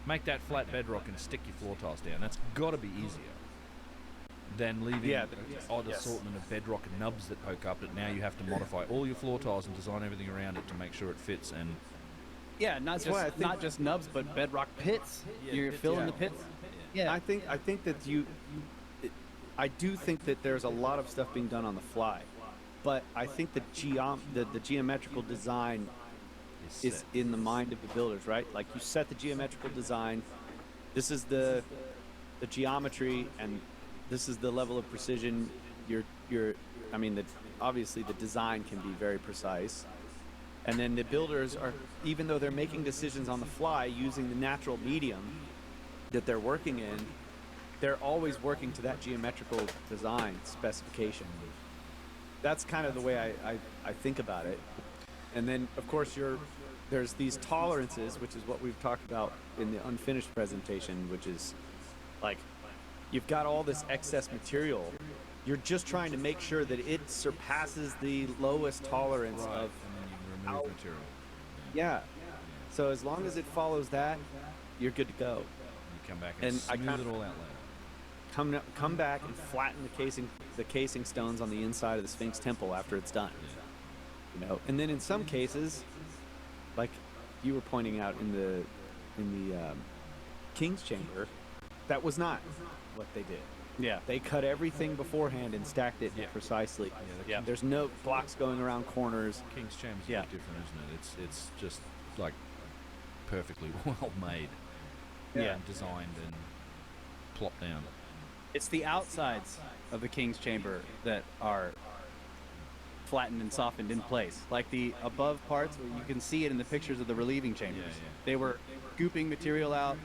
make that flat bedrock and stick your floor tiles down? That's got to be easier than leaving an odd assortment of bedrock nubs that poke up that now you have to modify all your floor tiles and design everything around it to make sure it fits. And
Yeah, not just nubs, but bedrock pits. You're
pits,
filling
yeah.
the pits. Yeah.
I think that I do think that there's a lot of stuff being done on the fly, but I think the geometrical design is in the mind of the builders, right? Like you set the geometrical design. This is the geometry, and this is the level of precision. I mean, obviously the design can be very precise, and then the builders are, even though they're making decisions on the fly using the natural medium that they're working in, they're always working to that geometrical design specification. That's kind of the way I think about it. And then, of course, there's these tolerances, which is what we've talked about in the unfinished presentation, which is like, you've got all this excess material. You're just trying to make sure that it surpasses the lowest tolerance
right.
of.
And then you remove material.
Yeah. So as long as it follows that, you're good to go.
You come back and
And I
smooth
kinda-
it all out later.
Come back and flatten the casing stones on the inside of the Sphinx Temple after it's done. You know, and then in some cases, like you were pointing out in the King's Chamber, that was not what they did.
Yeah.
They cut everything beforehand and stacked it
Yeah.
precisely.
Yeah,
There's no blocks going around corners.
King's Chamber's
Yeah.
a bit different, isn't it? It's just like perfectly well made,
Yeah.
and designed and plopped down.
It's the outsides of the King's Chamber that are flattened and softened in place. Like the above parts, where you can see it in the pictures of the relieving chambers.
Yeah.
They were scooping material out,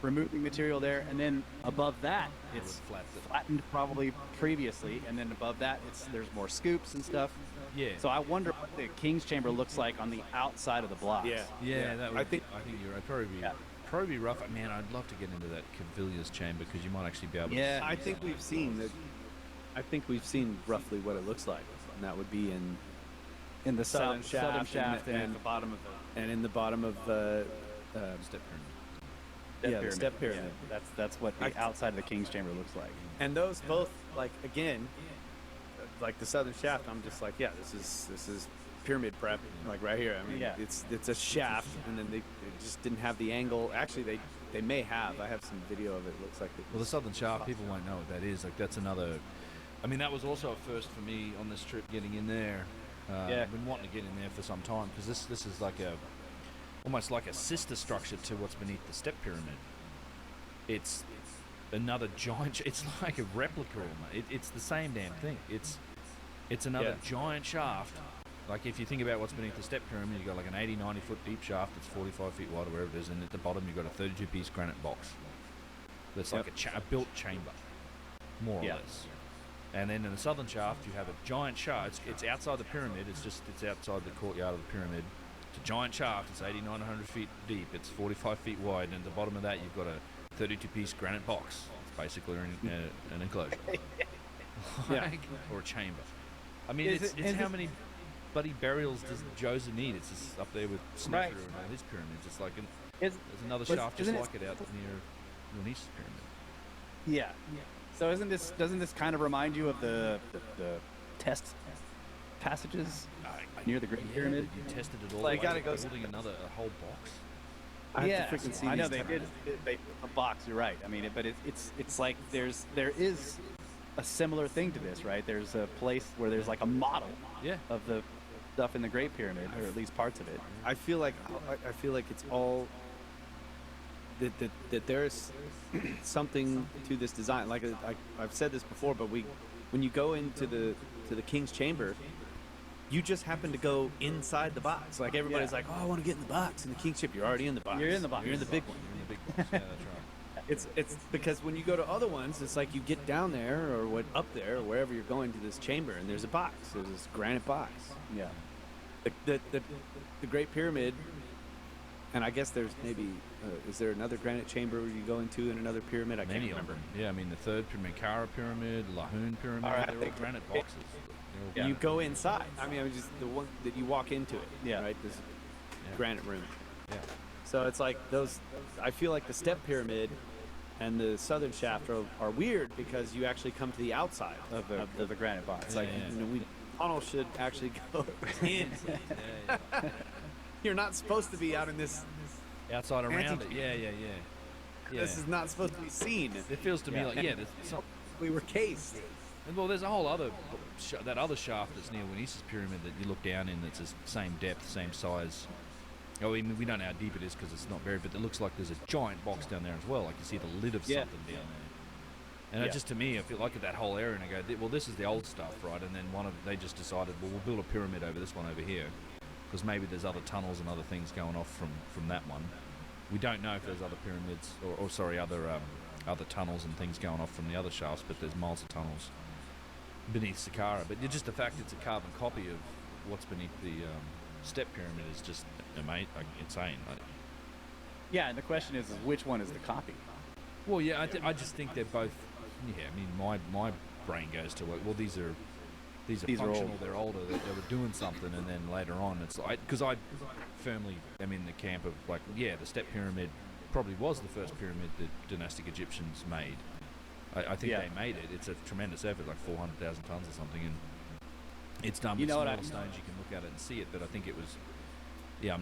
removing material there, and then above that, it's flattened probably previously, and then above that, there's more scoops and stuff.
Yeah.
So I wonder what the King's Chamber looks like on the outside of the blocks.
Yeah, that would
I think
you're right. Probably be rough. Man, I'd love to get into that Cavilia's chamber, because you might actually be able to.
Yeah.
I think we've seen that. I think we've seen roughly what it looks like, and that would be
In the
southern
southern
shaft
shaft and,
and-
the bottom of
and in the bottom of the
Step pyramid.
the
the step pyramid.
Yeah, that's what the outside of the King's Chamber looks like.
And those both, like, again, like the southern shaft, I'm just like, yeah, this is pyramid prep, like right here. I mean,
Yeah.
it's a shaft, and then they just didn't have the angle. Actually, they may have. I have some video of it. It looks like
Well, the southern shaft, people won't know what that is. Like, that's another. I mean, that was also a first for me on this trip, getting in there.
Yeah.
I've been wanting to get in there for some time, because this is like almost like a sister structure to what's beneath the step pyramid. It's another giant. It's like a replica almost. It's the same damn thing. It's another giant shaft. Like, if you think about what's beneath the step pyramid, you've got like an 80, 90 foot deep shaft that's 45 feet wide or wherever it is, and at the bottom you've got a 32 piece granite box. That's like a built chamber, more or less. And then in the southern shaft, you have a giant shaft. It's outside the pyramid. It's outside the courtyard of the pyramid. It's a giant shaft. It's 80, 900 feet deep. It's 45 feet wide. And at the bottom of that, you've got a 32 piece granite box. It's basically an enclosure. Or a chamber. I mean, it's how many bloody burials does Joseph need? It's just up there with Sniffer and all his pyramids. It's like there's another shaft just like it out near Lunis's pyramid.
Yeah. So doesn't this kind of remind you of the test passages near the Great Pyramid?
You tested it all
Like,
the way
gotta
to
go-
building a whole box.
I have to freaking see
I know
these
they did. They a box. You're right. I mean, but it's like there is a similar thing to this, right? There's a place where there's like a model
Yeah.
of the stuff in the Great Pyramid, or at least parts of it.
I feel like it's all that there's something to this design. Like I've said this before, but when you go into the King's Chamber, you just happen to go inside the box. Like everybody's like, oh, I want to get in the box. In the King's Chamber, you're already in the box.
You're in the box.
You're in the big one.
You're in the big box. Yeah, that's right.
It's because when you go to other ones, it's like you get down there or up there or wherever you're going to this chamber, and there's a box. There's this granite box.
Yeah.
The Great Pyramid, and I guess there's maybe is there another granite chamber you go into in another pyramid? I can't
Many of
remember.
them. Yeah, I mean the third pyramid, Kara pyramid, Lahoon pyramid,
All right,
they're all granite boxes. They're all
You go inside. I mean, just the one that you walk into it.
Yeah.
Right. This
Yeah.
granite room.
Yeah.
So it's like those. I feel like the step pyramid and the southern shaft are weird because you actually come to the outside
Of the granite box.
It's like tunnel should actually go in.
Yeah.
You're not supposed to be out in this.
Outside around it. Yeah.
This is not supposed to be seen.
It feels to me like there's some,
We were cased.
and well, there's a whole other that other shaft that's near Winisa's pyramid that you look down in that's the same depth, same size. Oh, I mean, we don't know how deep it is because it's not buried, but it looks like there's a giant box down there as well. Like you see the lid of
Yeah.
something down there. And it just to me, I feel like at that whole area, and I go, well, this is the old stuff, right? And then they just decided, well, we'll build a pyramid over this one over here, because maybe there's other tunnels and other things going off from that one. We don't know if there's other pyramids, other tunnels and things going off from the other shafts, but there's miles of tunnels beneath Saqqara. But just the fact it's a carbon copy of what's beneath the step pyramid is just insane.
Yeah, and the question is which one is the copy?
Well, yeah, I just think they're both. Yeah, I mean, my brain goes to well, these are
These are
functional.
old.
They're older. They were doing something, and then later on, it's like because I firmly am in the camp of like, yeah, the step pyramid probably was the first pyramid that dynastic Egyptians made. I think they made it. It's a tremendous effort, like 400,000 tons or something, and it's done with
know what
smaller
I-
stones. You can look at it and see it, but I think it was. Yeah,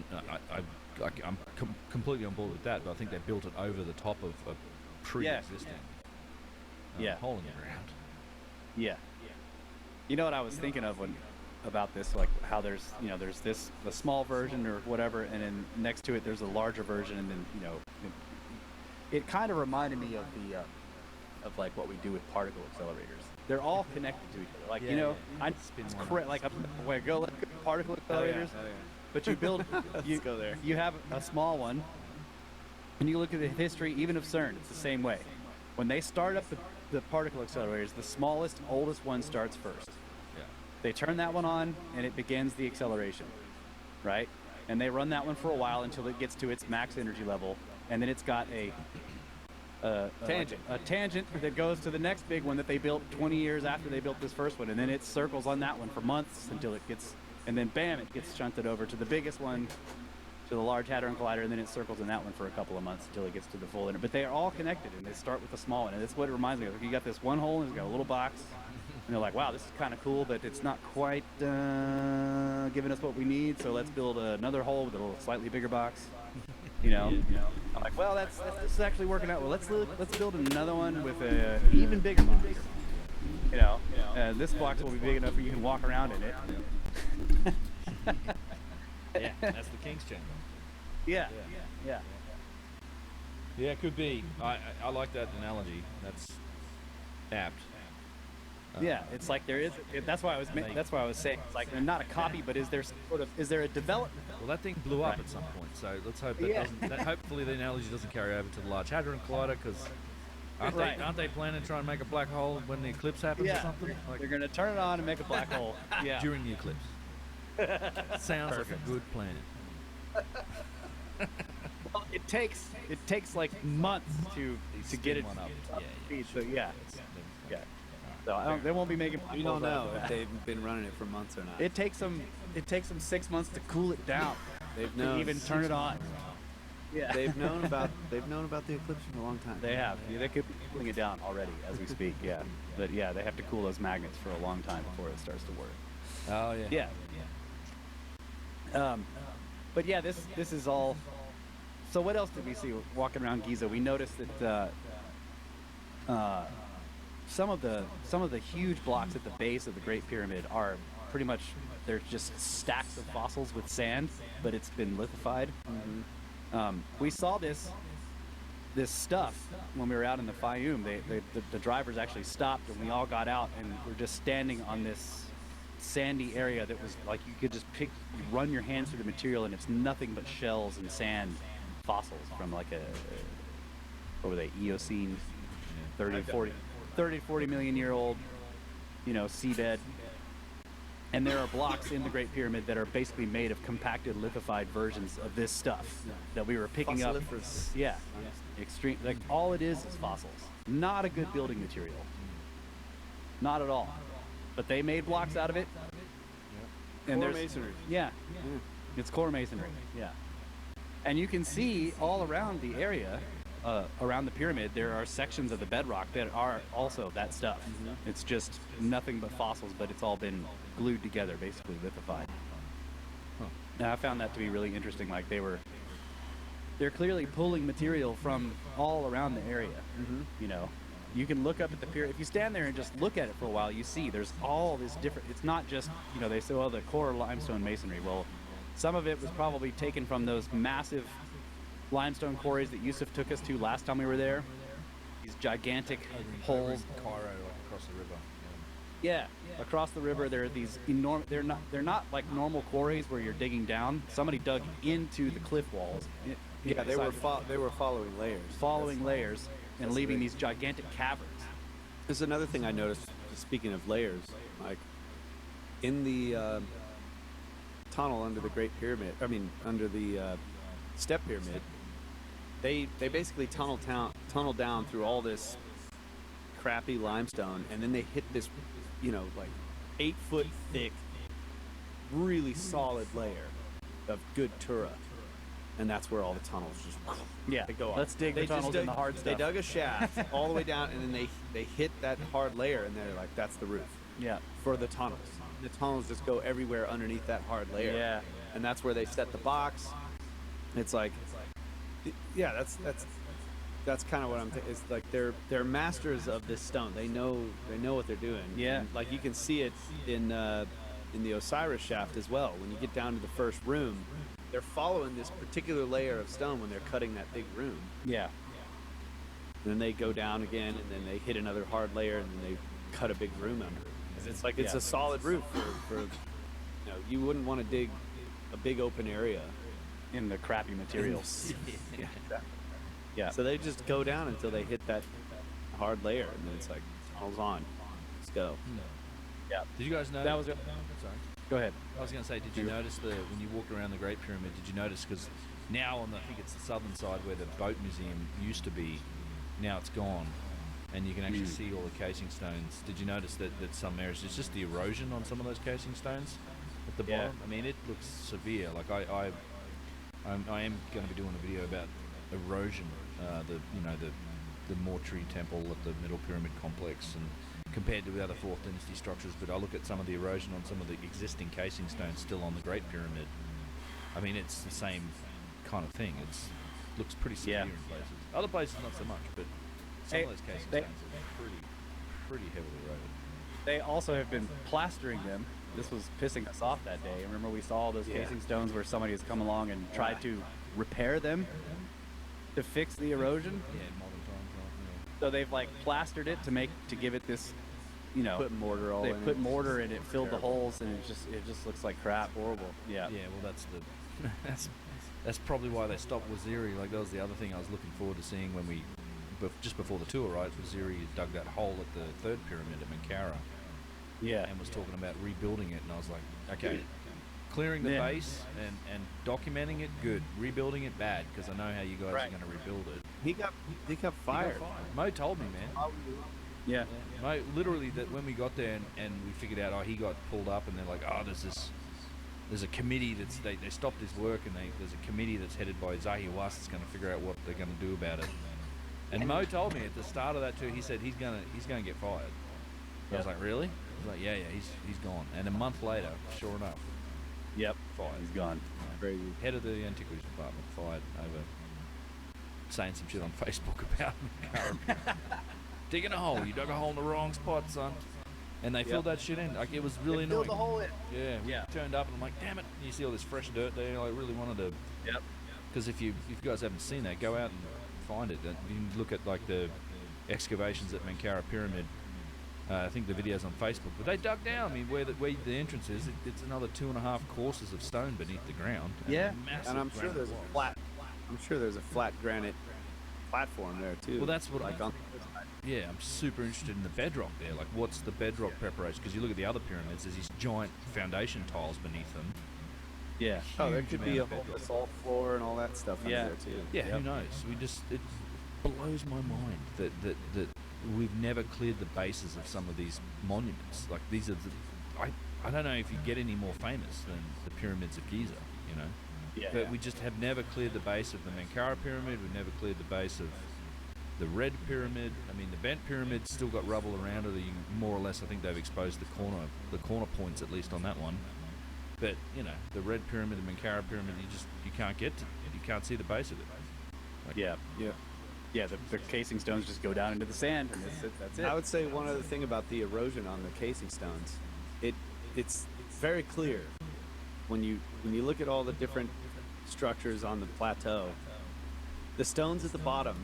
I'm completely on board with that, but I think they built it over the top of a pre-existing hole in the ground.
Yeah. You know what I was thinking of about this, like how there's the small version or whatever, and then next to it there's a larger version, and then it kind of reminded me of of like what we do with particle accelerators. They're all connected to each other. Like I
Spin
it's
one up.
like where go look at particle accelerators. But you build, you
go there.
You have a small one, and you look at the history, even of CERN, it's the same way. When they start up the particle accelerators, the smallest, oldest one starts first.
Yeah.
They turn that one on, and it begins the acceleration, right? And they run that one for a while until it gets to its max energy level, and then it's got a tangent that goes to the next big one that they built 20 years after they built this first one, and then it circles on that one for months until it gets. And then, bam, it gets shunted over to the biggest one, to the Large Hadron Collider, and then it circles in that one for a couple of months until it gets to the full inner. But they are all connected, and they start with the small one. And that's what it reminds me of. You got this one hole, and it's got a little box, and they're like, wow, this is kind of cool, but it's not quite giving us what we need, so let's build another hole with a little slightly bigger box. I'm like, well, this is actually working out. Well, let's build another one with a even bigger box. This box will be big enough where you can walk around in it.
Yeah, that's the King's Chamber.
Yeah.
Yeah, it could be. I like that analogy. That's apt.
Yeah, it's like there is. That's why I was. That's why I was saying. It's like they're not a copy, but is there a development?
Well, that thing blew up at some point, so let's hope that doesn't. Hopefully, the analogy doesn't carry over to the Large Hadron Collider, because aren't they planning to try and make a black hole when the eclipse happens or something?
They're gonna turn it on and make a black hole. Yeah.
During the eclipse. Sounds like a good plan.
Well, it takes like months to get it
one up.
speed. So yeah. So they won't be making.
We don't know if they've been running it for months or not.
It takes them 6 months to cool it down.
They've
To
known
even turn it on. Yeah.
They've known about the eclipse for a long time.
They have. Yeah, they could be cooling it down already as we speak. Yeah. But yeah, they have to cool those magnets for a long time before it starts to work.
Oh yeah.
Yeah. But yeah, this is all So what else did we see walking around Giza? We noticed that some of the huge blocks at the base of the Great Pyramid are pretty much, they're just stacks of fossils with sand, but it's been lithified. We saw this stuff when we were out in the Fayum. The drivers actually stopped, and we all got out, and we're just standing on this sandy area that was like, you could just you run your hands through the material, and it's nothing but shells and sand fossils from like what were they, Eocene, 30 to 40 million year old, seabed. And there are blocks in the Great Pyramid that are basically made of compacted lithified versions of this stuff that we were picking up. Yeah, extreme. Like, all it is fossils. Not a good building material. Not at all. But they made blocks out of it. And
Core masonry.
Yeah, it's core masonry. Yeah, and you can see all around the area, around the pyramid, there are sections of the bedrock that are also that stuff. It's just nothing but fossils, but it's all been glued together, basically lithified. And I found that to be really interesting. Like, they're clearly pulling material from all around the area. You can look up at the pyramid. If you stand there and just look at it for a while, you see there's all this different, it's not just, they say, well, the core limestone masonry. Well, some of it was probably taken from those massive limestone quarries that Yusuf took us to last time we were there. These gigantic holes.
Cairo, across the river.
Yeah, across the river there are these enormous. They're not like normal quarries where you're digging down. Somebody dug into the cliff walls.
Yeah, they were following layers.
Following layers and leaving these gigantic caverns.
There's another thing I noticed. Speaking of layers, like in the tunnel under the Great Pyramid. Under the Step Pyramid. They basically tunnel down through all this crappy limestone, and then they hit this, like 8 foot thick, really solid layer of good Tura, and that's where all the tunnels just they go up.
Let's dig the tunnels in the hard stuff.
They dug a shaft all the way down, and then they hit that hard layer, and they're like, that's the roof.
Yeah.
For the tunnels. The tunnels just go everywhere underneath that hard layer.
Yeah.
And that's where they set the box. It's like, yeah, that's kind of what I'm thinking. It's like they're masters of this stone. They know what they're doing.
Yeah.
And like, you can see it in the Osiris shaft as well. When you get down to the first room, they're following this particular layer of stone when they're cutting that big room.
Yeah.
And then they go down again, and then they hit another hard layer, and then they cut a big room under it. 'Cause it's like, it's a solid roof for you wouldn't want to dig a big open area
In the crappy materials. Yeah.
So they just go down until they hit that hard layer, and then it's like, tunnel's on. Let's go.
Yeah.
Did you guys know?
That was it.
Sorry.
Go ahead.
I was going to say, did you notice when you walked around the Great Pyramid, did you notice, because now on I think it's the southern side where the boat museum used to be, now it's gone, and you can actually see all the casing stones. Did you notice that some areas, it's just the erosion on some of those casing stones at the bottom? I mean, it looks severe. Like, I am going to be doing a video about erosion, the mortuary temple at the Middle Pyramid complex, and compared to the other 4th Dynasty structures. But I look at some of the erosion on some of the existing casing stones still on the Great Pyramid. I mean, it's the same kind of thing. Looks pretty severe in places. Other places not so much, but some of those casing stones are pretty heavily eroded.
They also have been plastering them. This was pissing us off that day. Remember, we saw all those casing stones where somebody has come along and tried to repair them to fix the erosion.
Yeah, in modern times.
So they've like plastered it to give it this,
Put mortar all in it.
They put mortar in it, filled the holes, and it just looks like crap. Horrible. Yeah.
Yeah, well, that's probably why they stopped Waziri. Like, that was the other thing I was looking forward to seeing when just before the tour, right? Waziri dug that hole at the 3rd pyramid at Menkaure.
Yeah.
And was talking about rebuilding it, and I was like, okay, clearing the base and documenting it, good. Rebuilding it, bad, because I know how you guys are going to rebuild it.
He got fired.
Mo told me, man.
Yeah.
Mo, literally, that when we got there and we figured out, he got pulled up, and they're like, there's a committee they stopped his work, and there's a committee that's headed by Zahi Hawass that's going to figure out what they're going to do about it. And Mo told me at the start of that tour, he said he's going to get fired. I was like, really? He's like, yeah, he's gone. And a month later, sure enough,
Yep.
fired.
He's gone.
Crazy.
Head of the antiquities department fired over saying some shit on Facebook about Mencara. Digging a hole. You dug a hole in the wrong spot, son. And they filled that shit in. Like, it was really annoying.
Filled the hole in.
Yeah, we turned up and I'm like, damn it. And you see all this fresh dirt there. I really wanted to.
Yep.
Because if you guys haven't seen that, go out and find it. You can look at like the excavations at Mencara Pyramid. I think the video's on Facebook. But they dug down. I mean, where the entrance is, it's another 2.5 courses of stone beneath the ground.
Yeah.
And I'm sure there's a flat. I'm sure there's a flat granite platform there too.
Well, that's what
like on.
Yeah, I'm super interested in the bedrock there. Like, what's the bedrock preparation? Because you look at the other pyramids, there's these giant foundation tiles beneath them.
Yeah.
Oh, there could be a
amount of
whole
bedrock.
assault floor and all that stuff under there too.
Yeah, who knows? It blows my mind that we've never cleared the bases of some of these monuments. Like, these are I don't know if you get any more famous than the pyramids of Giza, you know?
Yeah.
But we just have never cleared the base of the Mencara Pyramid. We've never cleared the base of the Red Pyramid. I mean, the Bent Pyramid's still got rubble around it. More or less, I think they've exposed the corner points, at least on that one. But, you know, the Red Pyramid, the Mencara Pyramid, you can't get to. You can't see the base of it. Like,
Yeah, the casing stones just go down into the sand, and that's it.
I would say one other thing about the erosion on the casing stones. It's very clear when you look at all the different structures on the plateau. The stones at the bottom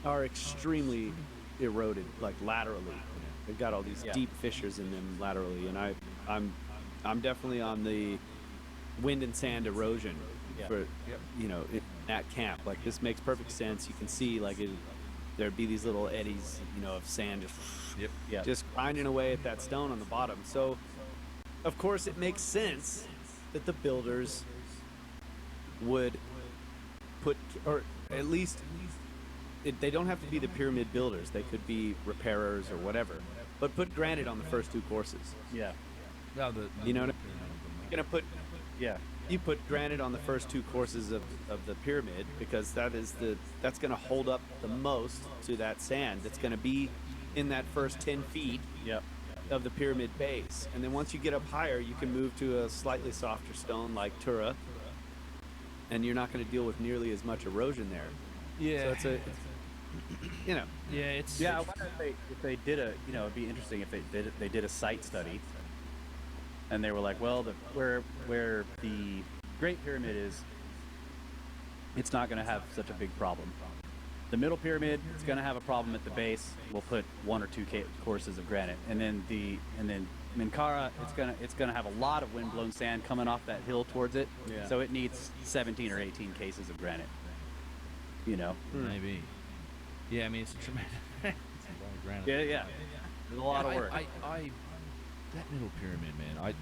are extremely eroded, like laterally. They've got all these deep fissures in them laterally, and I'm definitely on the wind and sand erosion for you know, in that camp. Like, this makes perfect sense. You can see like there'd be these little eddies, you know, of sand just grinding away at that stone on the bottom. So of course it makes sense that the builders would put, or at least they don't have to be the pyramid builders. They could be repairers or whatever, but put granite on the first 2 courses.
Yeah.
No,
You know what you're gonna put?
Yeah.
You put granite on the first 2 courses of the pyramid, because that's going to hold up the most to that sand that's going to be in that first 10 feet of the pyramid base. And then once you get up higher, you can move to a slightly softer stone like Tura, and you're not going to deal with nearly as much erosion there.
Yeah.
So it's you know.
Yeah, it's.
Yeah, I wonder if they did it'd be interesting if they did a site study, and they were like, well, where the Great Pyramid is, it's not going to have such a big problem. The Middle Pyramid, it's going to have a problem at the base. We'll put 1 or 2 courses of granite, and then Mencara, it's gonna have a lot of wind-blown sand coming off that hill towards it.
Yeah.
So it needs 17 or 18 cases of granite. You know.
Maybe. Yeah, I mean, it's a tremendous. It's a lot of granite.
Yeah. There's a lot of work.
That middle pyramid, man.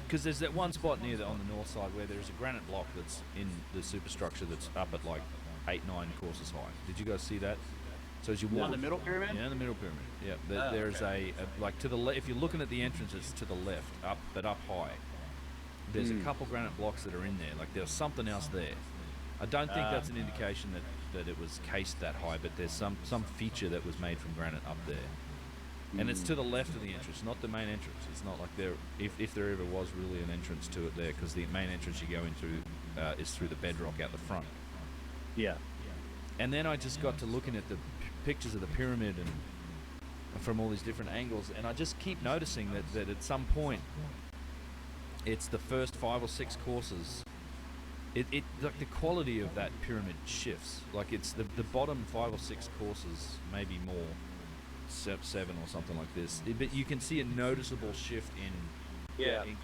Because there's that one spot on the north side where there's a granite block that's in the superstructure that's up at like 8-9 courses high. Did you guys see that? So as you walk
On the Middle Pyramid?
Yeah, the Middle Pyramid. Yeah, there's a like to the left. If you're looking at the entrances to the left, up high, there's a couple granite blocks that are in there. Like there's something else there. I don't think that's an indication that it was cased that high, but there's some feature that was made from granite up there. And it's to the left of the entrance, not the main entrance. It's not like there, if there ever was really an entrance to it there, because the main entrance you go into is through the bedrock out the front.
Yeah.
And then I just got to looking at the pictures of the pyramid and from all these different angles, and I just keep noticing that at some point, it's the first 5 or 6 courses. It like the quality of that pyramid shifts. Like it's the bottom 5 or 6 courses, maybe more. 7 or something like this, but you can see a noticeable shift in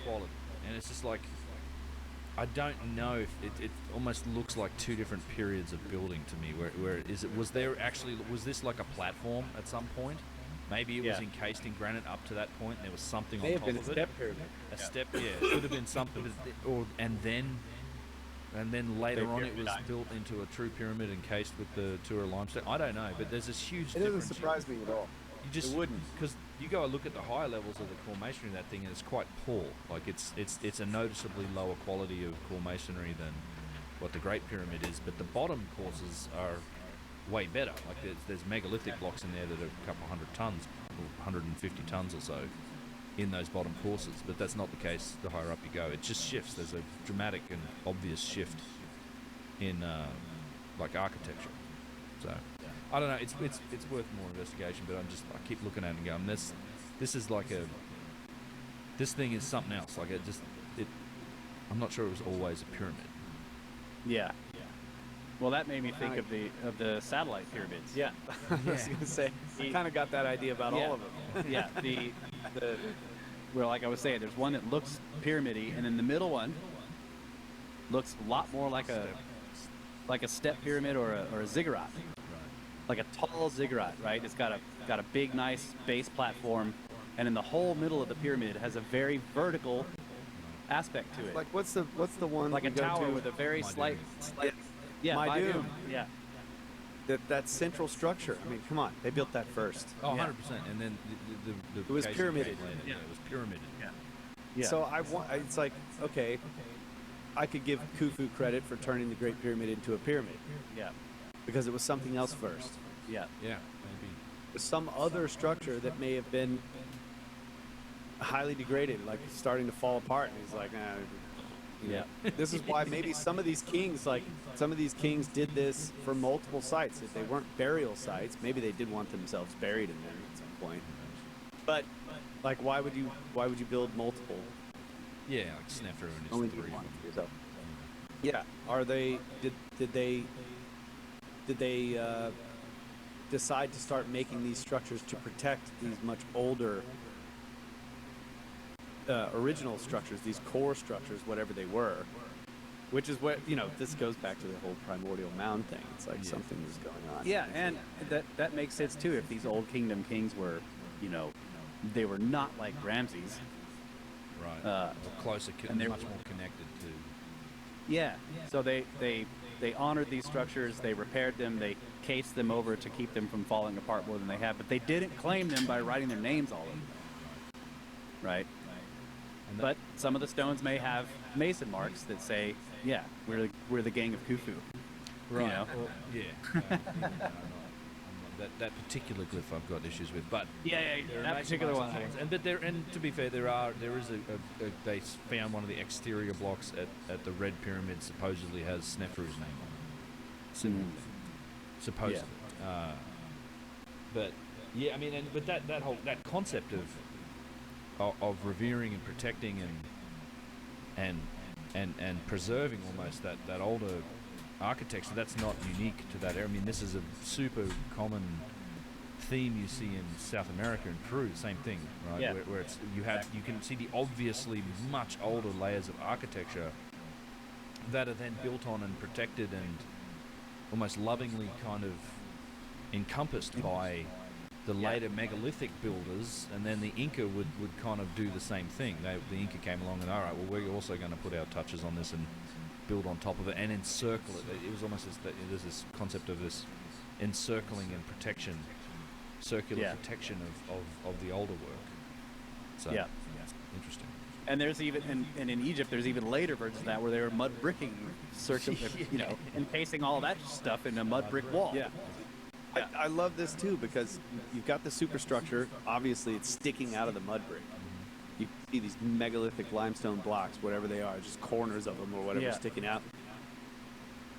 quality, and it's just like I don't know if it almost looks like 2 different periods of building to me. Where was this like a platform at some point? Maybe it was encased in granite up to that point, and there was something on top of it.
Step pyramid.
A step, it could have been something, and then later on it was built into a true pyramid encased with the Tura limestone. I don't know, but there's this huge difference.
It doesn't surprise me at all.
It wouldn't, because you go and look at the higher levels of the core masonry of that thing, and it's quite poor. Like it's a noticeably lower quality of core masonry than what the Great Pyramid is. But the bottom courses are way better. Like there's megalithic blocks in there that are a couple hundred tons, 150 tons or so, in those bottom courses. But that's not the case the higher up you go. It just shifts. There's a dramatic and obvious shift in like architecture. So I don't know. It's worth more investigation, but I keep looking at it and going, this is like this thing is something else. Like I'm not sure it was always a pyramid.
Yeah. Well, that made me think of the satellite pyramids.
Yeah, I was gonna say I kind of got that idea about all of them.
Yeah, well, like I was saying, there's one that looks pyramidy, and then the middle one looks a lot more like a step pyramid or a ziggurat, like a tall ziggurat, right? It's got a big, nice base platform, and in the whole middle of the pyramid has a very vertical aspect to it,
Like what's the one
like
we
a
go
tower
to?
with a very slight. Yeah,
My
Baidu.
Doom.
Yeah.
That central structure. I mean, come on, they built that first.
Oh,
Yeah.
100%. And then the
It was
casing
pyramided.
came later.
Yeah.
It was pyramided.
Yeah.
So it's like, okay, I could give Khufu credit for turning the Great Pyramid into a pyramid
Yeah.
because it was something else first.
Yeah.
Yeah, maybe.
It was some other structure that may have been highly degraded, like starting to fall apart. And he's like, nah.
Yeah.
This is why maybe some of these kings did this for multiple sites. If they weren't burial sites, maybe they did want themselves buried in them at some point. But like, why would you build multiple?
Yeah, like Snefru and his
Only
three.
do one for yourself. Yeah. Are they? Did they decide to start making these structures to protect these much older original structures, these core structures, whatever they were? Which is what, this goes back to the whole primordial mound thing. It's like something was going on.
Yeah, and that makes sense too. If these old kingdom kings were, they were not like Ramses.
Right.
Or
closer,
and they're
much more connected to.
Yeah. So they honored these structures. They repaired them. They cased them over to keep them from falling apart more than they have. But they didn't claim them by writing their names all over them. Right. But some of the stones may have mason marks that say, "Yeah, we're the gang of Khufu."
Right.
You know?
Well, yeah. That particular glyph I've got issues with, but
Yeah,
there are
that
mason
particular
marks
one.
and so on. And to be fair, there is they found one of the exterior blocks at the Red Pyramid supposedly has Snefru's name on it. Similarly. Supposedly. But yeah, I mean, but that concept of revering and protecting and preserving almost that older architecture, that's not unique to that area. I mean, this is a super common theme you see in South America and Peru. Same thing, right?
Yeah.
Where it's you can see the obviously much older layers of architecture that are then built on and protected and almost lovingly kind of encompassed by the later megalithic builders, and then the Inca would kind of do the same thing. The Inca came along and, all right, well, we're also going to put our touches on this and build on top of it and encircle it. It was almost there's this concept of this encircling and protection, circular protection of the older work. So,
Yeah.
Interesting.
And there's even and in Egypt there's even later versions of that where they were mud bricking encasing all that stuff in a mud brick wall.
Yeah. I love this too because you've got the superstructure. Obviously, it's sticking out of the mud brick. You see these megalithic limestone blocks, whatever they are, just corners of them or whatever sticking out.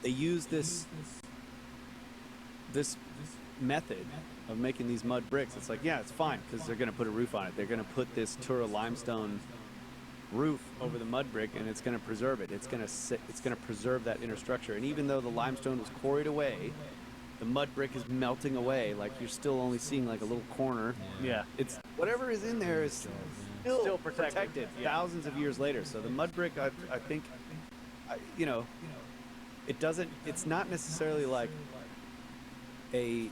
They use this method of making these mud bricks. It's like, yeah, it's fine because they're going to put a roof on it. They're going to put this Tura limestone roof over the mud brick, and it's going to preserve it. It's going to preserve that inner structure. And even though the limestone was quarried away, the mud brick is melting away. Like you're still only seeing like a little corner.
Yeah.
It's whatever is in there is still protected thousands of years later. So the mud brick, I think, it doesn't. It's not necessarily like a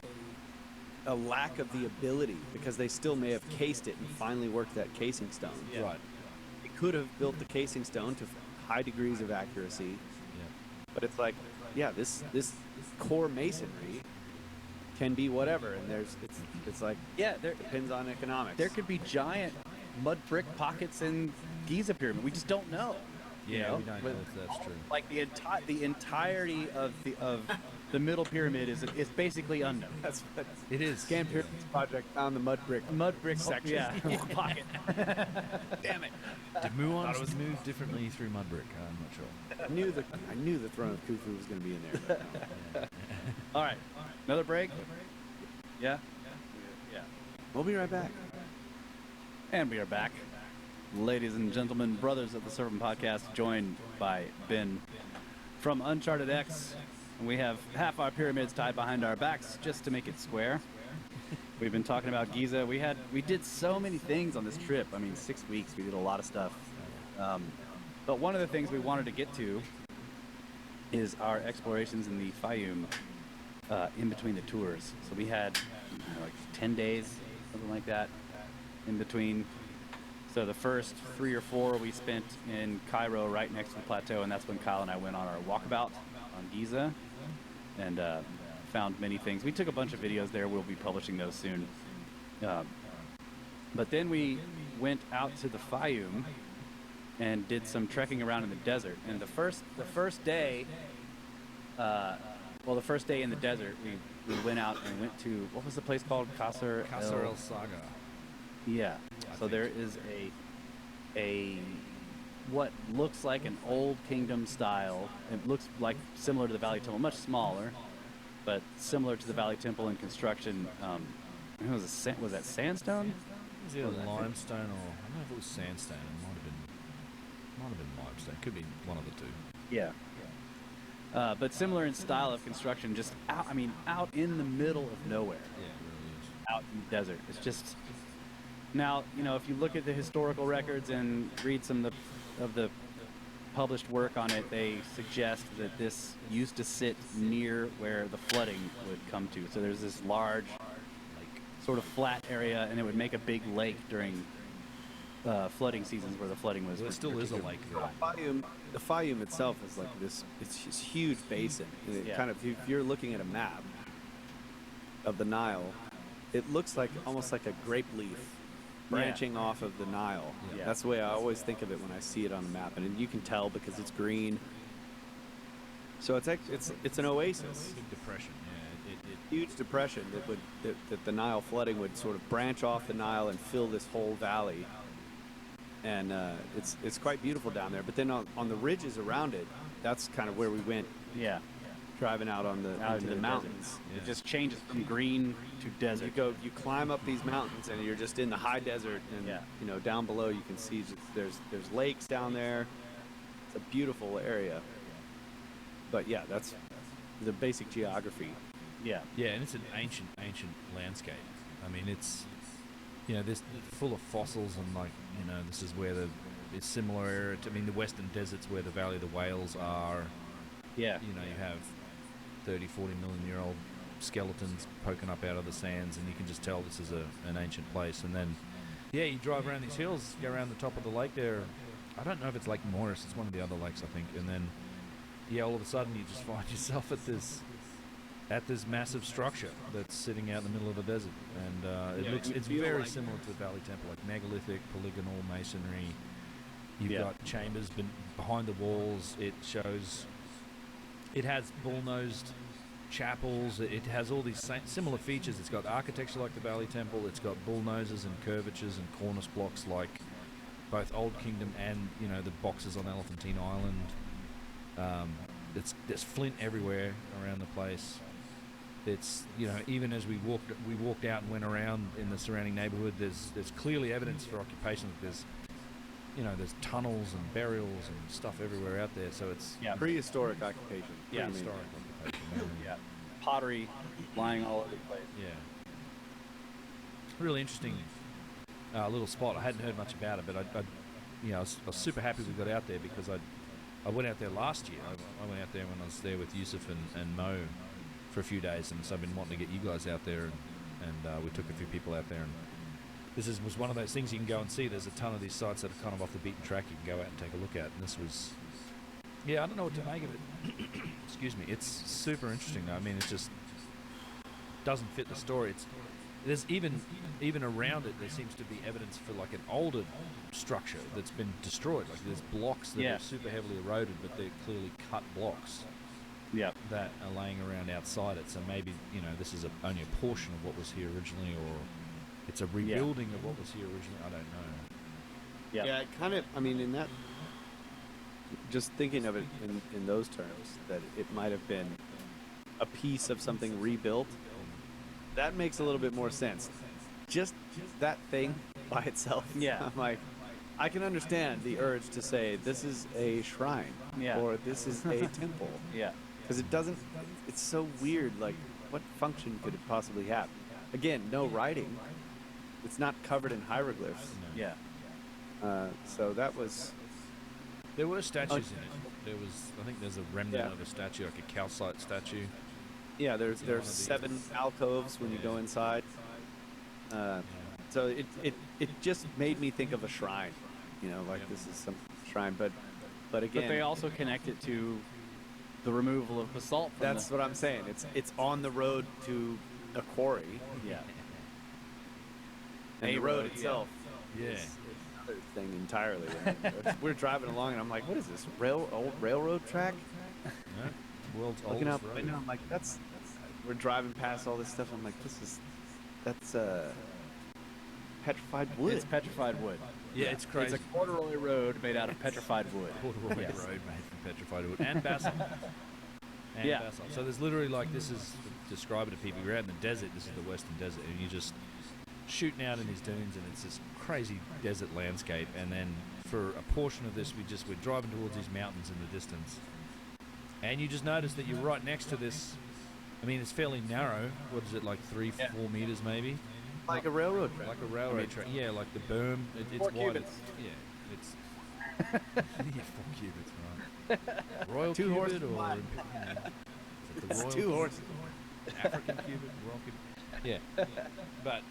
lack of the ability because they still may have cased it and finally worked that casing stone.
Yeah.
Right.
They could have built the casing stone to high degrees of accuracy.
Yeah.
But it's like, yeah, this core masonry can be whatever, and it's like,
Yeah,
depends on economics.
there could be giant mud brick pockets in Giza pyramid. We just don't know.
Yeah,
know,
we don't
but
know if that's true.
Like the entirety of the middle pyramid is basically unknown.
That's what
It is.
Scan Pyramids Project found the mud brick section.
Yeah, pocket. Damn it.
Did Muons move differently through Mudbrick? I'm not sure.
I knew the throne of Khufu was going to be in there. But
All right, another break. Yeah. Yeah.
we'll be right back.
And we are back. Ladies and gentlemen, brothers of the Servant Podcast, joined by Ben from Uncharted X. And we have half our pyramids tied behind our backs just to make it square. We've been talking about Giza. We did so many things on this trip. I mean, 6 weeks, we did a lot of stuff. But one of the things we wanted to get to is our explorations in the Fayum in between the tours. So we had like 10 days, something like that, in between. So the first 3 or 4 we spent in Cairo, right next to the plateau, and that's when Kyle and I went on our walkabout on Giza and found many things. We took a bunch of videos there. We'll be publishing those soon. But then we went out to the Fayum and did some trekking around in the desert. And the first day, the first day in the desert, we went out and went to, what was the place called?
Qasr el Saga.
Yeah. So there is a what looks like an old kingdom style. It looks like similar to the Valley Temple, much smaller, but similar to the Valley Temple in construction. Was that sandstone?
Was it limestone, or I don't know if it was sandstone. It might have been limestone. Could be one of the two.
Yeah. But similar in style of construction, just out in the middle of nowhere.
Yeah, it really is.
Out in the desert. It's just, now, if you look at the historical records and read some of the published work on it, they suggest that this used to sit near where the flooding would come to. So there's this large, sort of flat area, and it would make a big lake during flooding seasons where the flooding was.
Well, there still is a lake there.
The Fayum itself is like this huge basin. And it kind of, if you're looking at a map of the Nile, it looks like almost like a grape leaf branching off of the Nile.
Yeah.
That's the way I always think of it when I see it on the map, and you can tell because it's green. So it's an oasis.
Big depression. Yeah.
Huge depression that the Nile flooding would sort of branch off the Nile and fill this whole valley. And it's quite beautiful down there. But then on the ridges around it, that's kind of where we went.
Yeah.
Driving out into the mountains.
Yeah. It just changes from green to desert.
You climb up these mountains and you're just in the high desert, and down below you can see there's lakes down there. It's a beautiful area. But yeah, that's the basic geography.
Yeah.
Yeah, and it's an ancient landscape. I mean, it's this full of fossils, and this is where it's similar to, the western deserts where the Valley of the Whales are.
Yeah.
You have 30, 40 million year old skeletons poking up out of the sands, and you can just tell this is an ancient place. And then, you drive around these hills, go around the top of the lake there. I don't know if it's Lake Morris, it's one of the other lakes, I think. And then, all of a sudden you just find yourself at this massive structure that's sitting out in the middle of the desert. And it's very similar to the Valley Temple, like megalithic, polygonal masonry. You've got chambers behind the walls. It has bull-nosed chapels. It has all these similar features. It's got architecture like the Valley Temple. It's got bull noses and curvatures and cornice blocks like both Old Kingdom and the boxes on Elephantine Island. There's flint everywhere around the place. It's even as we walked out and went around in the surrounding neighborhood, there's clearly evidence for occupation. There's tunnels and burials and stuff everywhere out there. So it's
prehistoric occupation.
Prehistoric occupation.
Yeah. Pottery lying all over the place.
Yeah. Really interesting little spot. I hadn't heard much about it, but I was super happy we got out there because I went out there last year. I went out there when I was there with Yusuf and Mo for a few days, and so I've been wanting to get you guys out there, and we took a few people out there, and this was one of those things you can go and see. There's a ton of these sites that are kind of off the beaten track you can go out and take a look at, and this was, I don't know what to make of it. Excuse me. It's super interesting though. It just doesn't fit the story. There's even around it, there seems to be evidence for like an older structure that's been destroyed. Like there's blocks that are super heavily eroded, but they're clearly cut blocks.
Yep.
that are laying around outside it. So maybe, you know, this is only a portion of what was here originally, or it's a rebuilding of what was here originally. I don't know.
Yep.
Yeah, it kind of. I mean, in that, just thinking of it in those terms, that it might have been a piece of something rebuilt. That makes a little bit more sense. Just that thing by itself.
Yeah.
I'm like, I can understand the urge to say this is a shrine,
Yeah.
or this is a temple,
Yeah.
because it doesn't. It's so weird. Like, what function could it possibly have? Again, no writing. It's not covered in hieroglyphs.
Yeah.
So that was.
There were statues in it. There was, I think there's a remnant of a statue, like a calcite statue.
Yeah, there's
one of these.
7 alcoves when you go inside. So it just made me think of a shrine, you know, like this is some shrine. But again,
But they also connect it to the removal of basalt. From
that's what I'm saying. It's on the road to a quarry,
yeah.
and
A
the
road,
road
yeah.
itself
Yeah.
is another thing entirely. We're driving along, and I'm like, what is this old railroad track?
Yeah. World's
Looking out
oldest
the
road.
window, I'm like, that's. We're driving past all this stuff. I'm like, that's petrified wood.
It's petrified wood.
Yeah, it's crazy.
It's a corduroy road made out of petrified wood.
Corduroy
Yes.
road made from petrified wood and basalt. And
Yeah.
basalt. So there's literally, like, this is, describe it to people, you're out in the desert, this is the western desert, and you're just shooting out in these dunes, and it's this crazy desert landscape, and then for a portion of this, we're driving towards these mountains in the distance, and you just notice that you're right next to this. I mean, it's fairly narrow. What is it, like 3-4 meters maybe?
like a railroad track.
Like a railroad track. Yeah, like the berm. It's
4
wide.
cubits.
Yeah, it's yeah, 4 cubits, right? Royal
2
cubit
horses
or
wide.
is it the
It's
royal
2
cubit?
horses.
African cubit, royal cubit. Yeah, but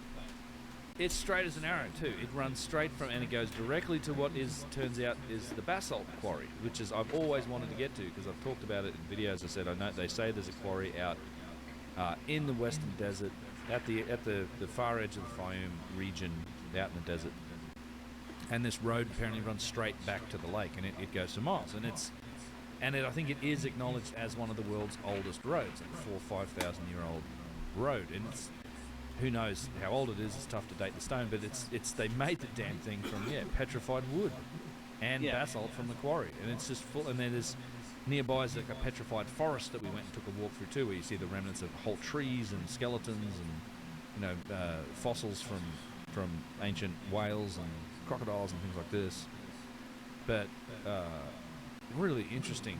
it's straight as an arrow too. It runs straight from, and it goes directly to what turns out is the basalt quarry, which is I've always wanted to get to because I've talked about it in videos. I said I know they say there's a quarry out in the western desert at the far edge of the Fayum region out in the desert, and this road apparently runs straight back to the lake, and it goes for miles, and I think it is acknowledged as one of the world's oldest roads, like 4,000 or 5,000 year old road, and it's, who knows how old it is. It's tough to date the stone, but it's they made the damn thing from petrified wood and basalt from the quarry, and it's just full. And then there's nearby is like a petrified forest that we went and took a walk through too, where you see the remnants of whole trees and skeletons and fossils from ancient whales and crocodiles and things like this. But really interesting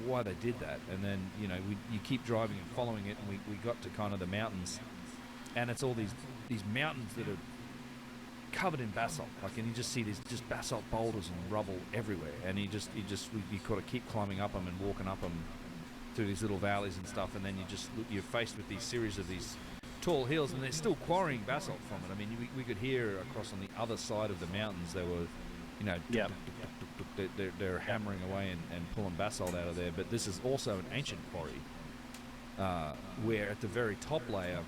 why they did that. And then you keep driving and following it, and we got to kind of the mountains, and it's all these mountains that are covered in basalt, and you just see these just basalt boulders and rubble everywhere, and you kind of keep climbing up them and walking up them through these little valleys and stuff, and then you're faced with these series of these tall hills, and they're still quarrying basalt from it. I mean, we could hear across on the other side of the mountains they were, they're hammering away and pulling basalt out of there. But this is also an ancient quarry, where at the very top layer,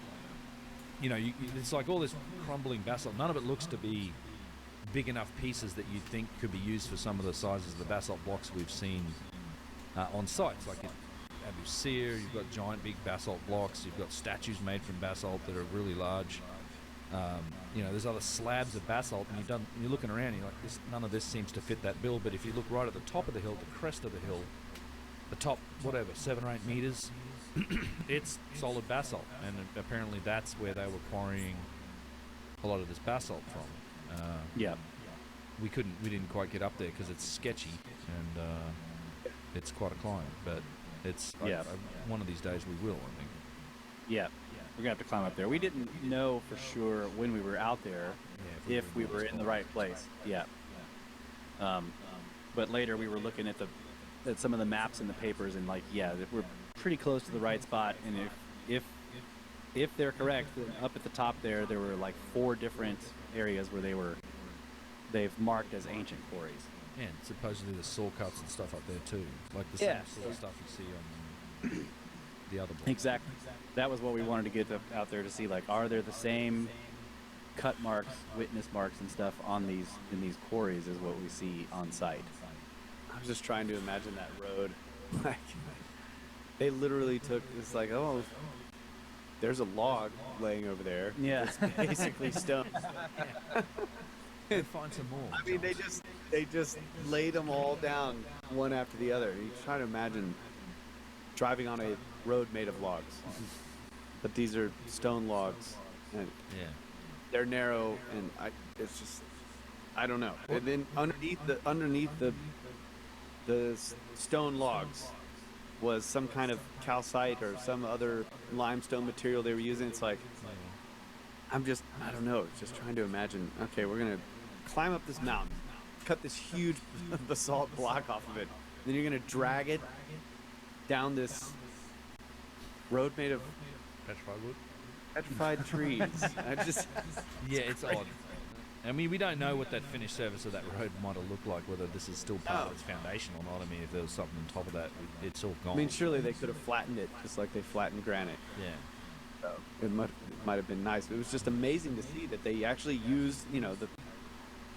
it's like all this crumbling basalt. None of it looks to be big enough pieces that you'd think could be used for some of the sizes of the basalt blocks we've seen on sites. Like at Abu Sir, you've got giant big basalt blocks. You've got statues made from basalt that are really large. There's other slabs of basalt, and you're looking around, and you're like, none of this seems to fit that bill. But if you look right at the top of the hill, the crest of the hill, the top, 7 or 8 meters, it's solid basalt, and apparently that's where they were quarrying a lot of this basalt from. We didn't quite get up there because it's sketchy, and it's quite a climb. But it's one of these days we will, I think.
Yeah, we're gonna have to climb up there. We didn't know for sure when we were out there if we were in the right place. Yeah. But later we were looking at some of the maps and the papers, and we're pretty close to the right spot. And if they're correct, up at the top there were like 4 different areas where they've marked as ancient quarries.
And supposedly there's saw cuts and stuff up there too, like the same sort of stuff you see on the other book.
Exactly. That was what we wanted to get out there to see. Like, are there the same cut marks, witness marks, and stuff in these quarries as what we see on site?
I'm just trying to imagine that road, like They literally took, it's like, oh, there's a log laying over there.
Yeah.
It's basically stone.
Go find some more.
I mean, they just laid them all down one after the other. You try to imagine driving on a road made of logs, but these are stone logs, and
Yeah.
they're narrow, and it's just, I don't know. And then underneath the stone logs was some kind of calcite or some other limestone material they were using. It's like, I don't know, just trying to imagine, okay, we're going to climb up this mountain, cut this huge basalt block off of it, then you're going to drag it down this road made of
Petrified wood.
petrified trees.
Yeah, it's odd. I mean, we don't know what that finished surface of that road might have looked like, whether this is still part of its foundation or not. I mean, if there was something on top of that, it's all gone.
I mean, surely they could have flattened it just like they flattened granite.
Yeah.
So it might have been nice. It was just amazing to see that they actually used,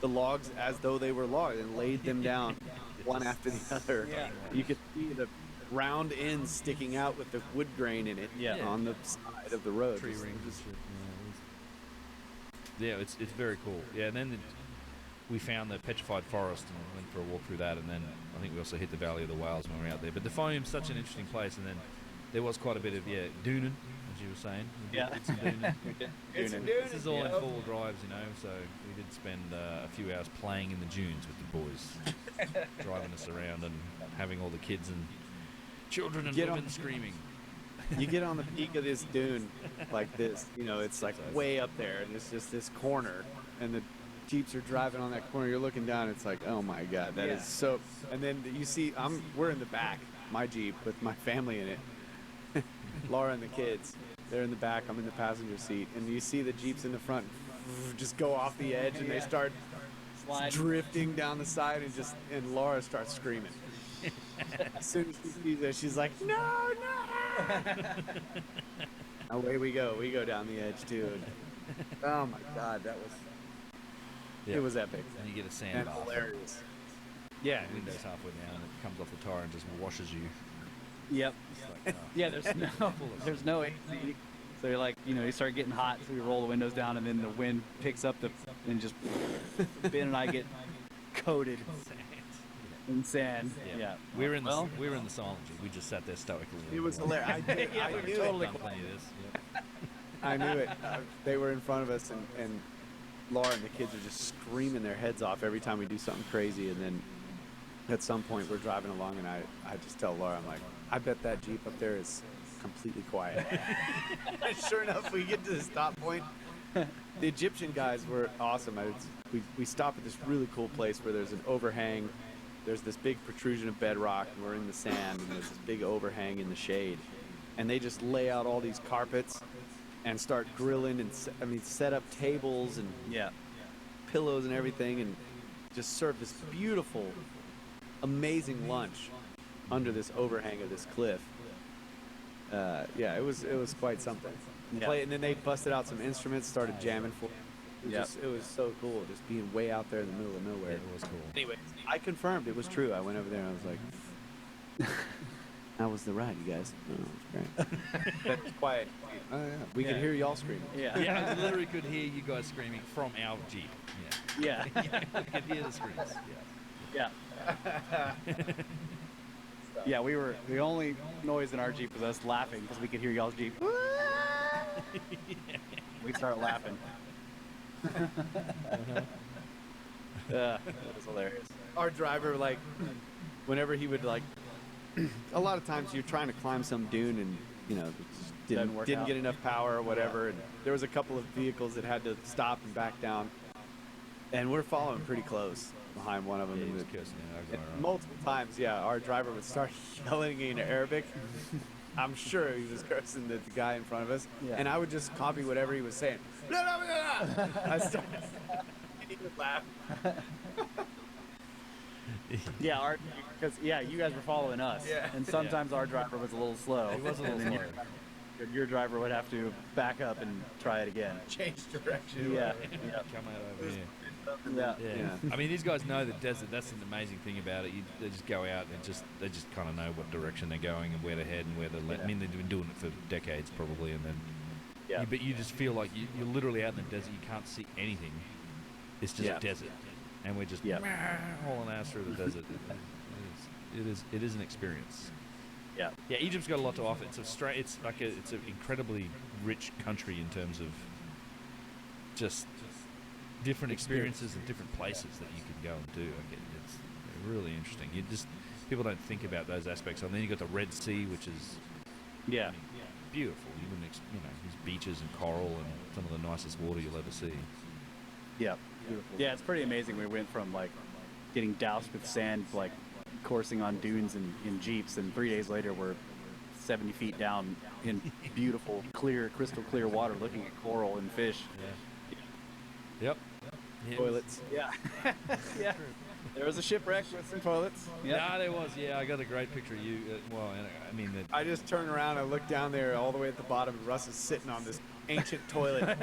the logs as though they were logs and laid them down one after the other.
Yeah.
You could see the round ends sticking out with the wood grain in it
Yeah.
on the side of the road.
Tree
Just-
rings and shit. Yeah, it's very cool. Yeah, and then we found the petrified forest and went for a walk through that, and then I think we also hit the Valley of the Whales when we were out there. But the foam's such an interesting place, and then there was quite a bit of dooning, as you were saying. We did some dooning. This is all in four-wheel drives, so we did spend a few hours playing in the dunes with the boys, driving us around and having all the kids and children and women screaming.
You get on the peak of this dune like this, it's like way up there, and it's just this corner, and the Jeeps are driving on that corner. You're looking down, it's like, oh my God, that is so. And then you see, we're in the back, my Jeep with my family in it. Laura and the kids, they're in the back. I'm in the passenger seat, and you see the Jeeps in the front just go off the edge, and they start drifting down the side, and Laura starts screaming. As soon as she sees it, she's like, no. Away we go. We go down the edge too. Oh my God, it was epic
And you get a sand
and
bath.
hilarious.
Yeah, window's halfway down, and it comes off the tire and just washes you.
Yep.
It's like, oh.
Yeah, there's no AC. So you're like, you start getting hot, so you roll the windows down, and then the wind picks up and just Ben and I get coated in sand. Yeah.
We were in the silent Jeep. We just sat there stoically.
It was hilarious. I knew
totally
it.
Done plenty of this. Yep.
I knew it. They were in front of us, and Laura and the kids are just screaming their heads off every time we do something crazy. And then at some point we're driving along, and I just tell Laura, I'm like, I bet that Jeep up there is completely quiet. And sure enough, we get to the stop point. The Egyptian guys were awesome. We stop at this really cool place where there's an overhang. There's this big protrusion of bedrock, and we're in the sand, and there's this big overhang in the shade. And they just lay out all these carpets and start grilling and set up tables and pillows and everything, and just serve this beautiful, amazing lunch under this overhang of this cliff. It was quite something. And then they busted out some instruments, started jamming for. It was so cool, just being way out there in the middle of nowhere.
It was cool.
Anyway, I confirmed it was true. I went over there and I was like, "How was the ride, you guys?" Oh, it was great. That's quiet. Oh yeah, we could hear y'all screaming.
Yeah, I literally could hear you guys screaming from our Jeep.
Yeah.
I could hear the screams.
Yeah. Yeah, the only noise in our Jeep was us laughing because we could hear y'all's Jeep. We start laughing. That was hilarious.
Our driver, whenever he would a lot of times you're trying to climb some dune and it just didn't get enough power or whatever. And there was a couple of vehicles that had to stop and back down, and we're following pretty close behind one of them.
He was cursing out.
Multiple times, our driver would start yelling in Arabic. I'm sure he was cursing the guy in front of us, and I would just copy whatever he was saying. I started. He would laugh.
Because you guys were following us, and sometimes our driver was a little slow.
He was a little slow.
Your driver would have to back up and try it again.
Change direction.
Yeah.
Come out over here.
Yeah.
Yeah. I mean, these guys know the desert. That's an amazing thing about it. They just go out and they just kind of know what direction they're going and where to head and where to let. I mean, they've been doing it for decades probably, and then.
Yeah.
But you just feel like you're literally out in the desert. You can't see anything. It's just desert, and we're just hauling ass through the desert. It is an experience.
Yeah.
Yeah. Egypt's got a lot to offer. It's an incredibly rich country in terms of just different experiences and different places that you can go and do. Like it's really interesting. People don't think about those aspects. And then you got the Red Sea, which is beautiful. You wouldn't, these beaches and coral and some of the nicest water you'll ever see.
Yeah. Beautiful. Yeah, it's pretty amazing. We went from like getting doused with sand, like coursing on dunes in jeeps, and 3 days later we're 70 feet down in beautiful, clear, crystal clear water, looking at coral and fish.
Yeah. Yep.
Toilets.
Yeah. Yeah. There was a shipwreck with some toilets.
Yeah, there was. Yeah, I got a great picture of you.
I just turn around and look down there all the way at the bottom, and Russ is sitting on this ancient toilet.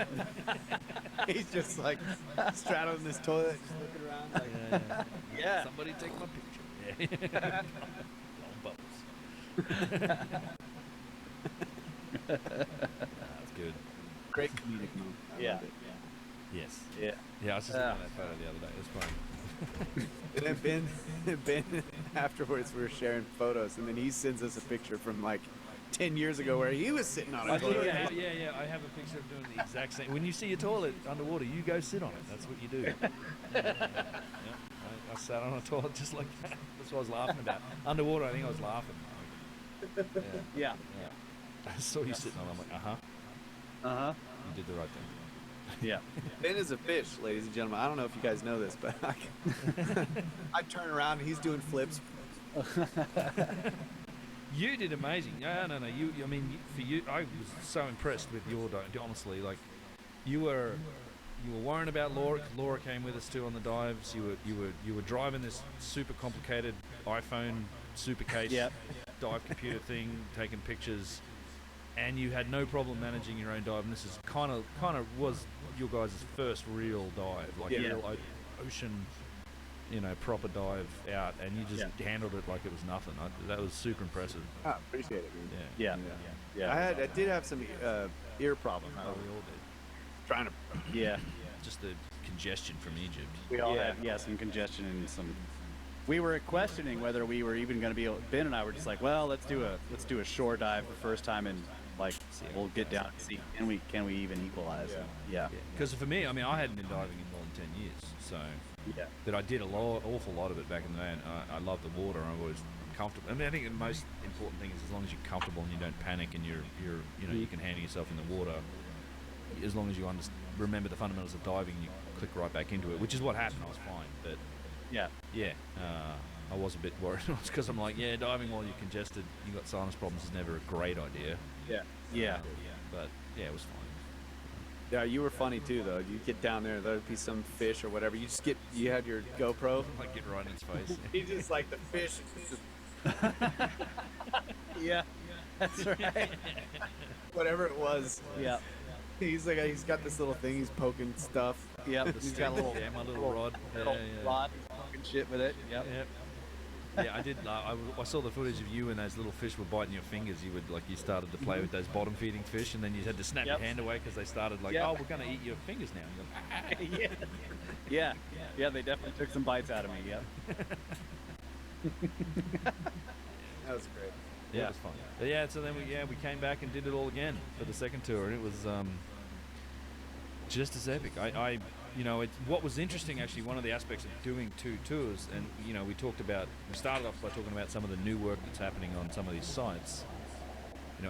He's just like straddling this toilet, just looking around. Like,
Yeah.
Somebody take my picture. Yeah. Long bubbles. That's good.
great comedic moment. I
Yeah.
love it.
Yes.
Yeah.
Yeah, I was just looking at that photo the other day. It was fun.
And then Ben, afterwards, we were sharing photos, and then he sends us a picture from like 10 years ago where he was sitting on a toilet.
Yeah. I have a picture of doing the exact same. When you see a toilet underwater, you go sit on it. That's what you do. I sat on a toilet just like that. That's what I was laughing about. Underwater, I think I was laughing.
Yeah.
I saw you sitting on it. I'm like,
Uh-huh.
you did the right thing.
Yeah.
Ben is a fish, ladies and gentlemen. I don't know if you guys know this, but I turn around and he's doing flips.
You did amazing. No. For you, I was so impressed with your dive. Honestly, like, you were worrying about Laura. Laura came with us too on the dives. You were driving this super complicated iPhone super case dive computer thing, taking pictures, and you had no problem managing your own dive. And this is kind of was your guys' first real dive, like real ocean, proper dive out, and you just handled it like it was nothing. That was super impressive.
I appreciate it, man.
Yeah.
I did have some ear problems.
We all did.
Trying to.
Yeah.
Just the congestion from Egypt.
We all had some congestion and some. We were questioning whether we were even going to be able. Ben and I were just like, well, let's do a shore dive the first time, and like we'll get down and see can we even equalize. Yeah.
Because for me, I hadn't been diving in more than 10 years, so but I did awful lot of it back in the day, and I love the water. I was comfortable. I think the most important thing is as long as you're comfortable and you don't panic and you can handle yourself in the water. As long as you remember the fundamentals of diving, you click right back into it, which is what happened. I was fine, but I was a bit worried. It's because I'm like, diving while you're congested, you got sinus problems is never a great idea.
Yeah.
But it was fine.
Yeah, you were funny too, though. You get down there, there'd be some fish or whatever. You had your GoPro.
Like get right in its face.
He just like the fish.
Yeah. That's right.
Whatever it was.
Yeah.
He's got this little thing. He's poking stuff.
Yep.
He's got a little
my little rod.
rod, poking shit with it. Yep.
Yeah, I did. I saw the footage of you and those little fish were biting your fingers. You started to play with those bottom feeding fish, and then you had to snap your hand away because they started like, oh, we're going to eat your fingers now. And you're like,
Yeah. They definitely took some bites out of me. Yep.
That was great.
Yeah, it was fun. But so then we came back and did it all again for the second tour, and it was just as epic. What was interesting actually, one of the aspects of doing two tours, and we started off by talking about some of the new work that's happening on some of these sites.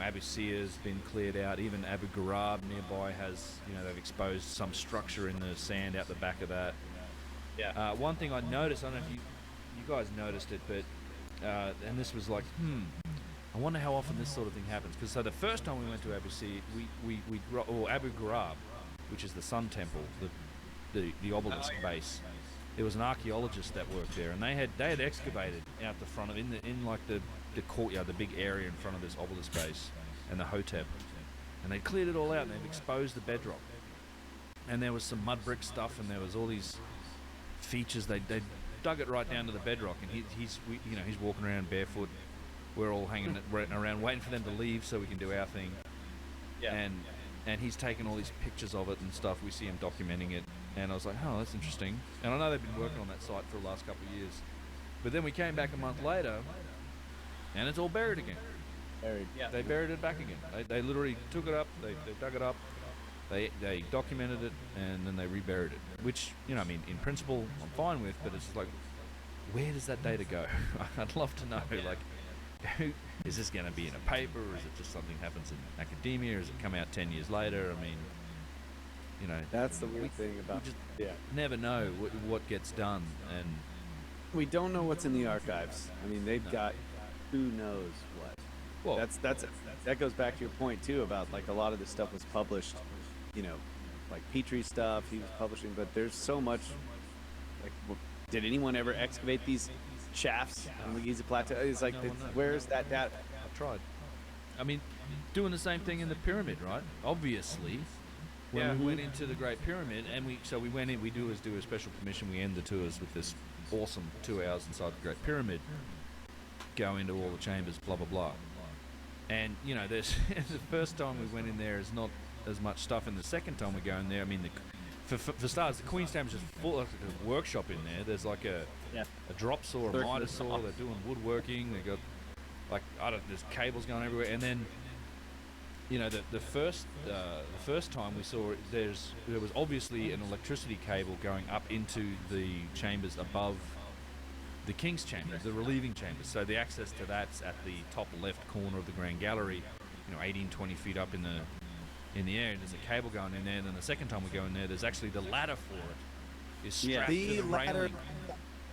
Abu Sir's been cleared out. Even Abu Ghraib nearby has, they've exposed some structure in the sand out the back of that. Yeah. One thing I noticed, I don't know if you guys noticed it, but and this was like, I wonder how often this sort of thing happens. Because the first time we went to Abu Sir, or Abu Ghraib, which is the Sun Temple, the obelisk base. There was an archaeologist that worked there, and they had excavated out the front of in the courtyard, the big area in front of this obelisk base, and the Hotep, and they cleared it all out and they've exposed the bedrock. And there was some mud brick stuff, and there was all these features. They dug it right down to the bedrock, and he's walking around barefoot. We're all hanging around waiting for them to leave so we can do our thing.
Yeah.
And he's taken all these pictures of it and stuff. We see him documenting it, and I was like, oh, that's interesting. And I know they've been working on that site for the last couple of years. But then we came back a month later, and it's all buried again.
Yeah.
They buried it back again. They literally took it up, they dug it up, they documented it, and then they reburied it. Which, in principle, I'm fine with, but it's like, where does that data go? I'd love to know, like, is this going to be in a paper, or is it just something happens in academia, or does it come out 10 years later? I mean,
That's the weird thing about
just never know what gets done, and
we don't know what's in the archives. I mean, they've got who knows what.
well,
That goes back to your point too about like a lot of this stuff was published, like Petrie stuff he was publishing, but there's so much. Like, did anyone ever excavate these shafts on the Giza Plateau? It's like,
No one knows.
where's that data?
I tried. I mean, doing the same thing in the pyramid, right? Obviously, when we went into the Great Pyramid, and we went in. We do a special permission. We end the tours with this awesome 2 hours inside the Great Pyramid. Go into all the chambers, blah blah blah. And there's the first time we went in there is not as much stuff, and the second time we go in there, I mean, for starters, the Queen's Chamber is just full of a workshop in there. There's like a drop saw, a miter saw. They're doing woodworking. They got there's cables going everywhere. And then, the first time we saw it, there was obviously an electricity cable going up into the chambers above the King's Chamber, the relieving chambers. So the access to that's at the top left corner of the Grand Gallery, 18, 20 feet up in the air. There's a cable going in there. And then the second time we go in there, there's actually the ladder for it is strapped to the railing.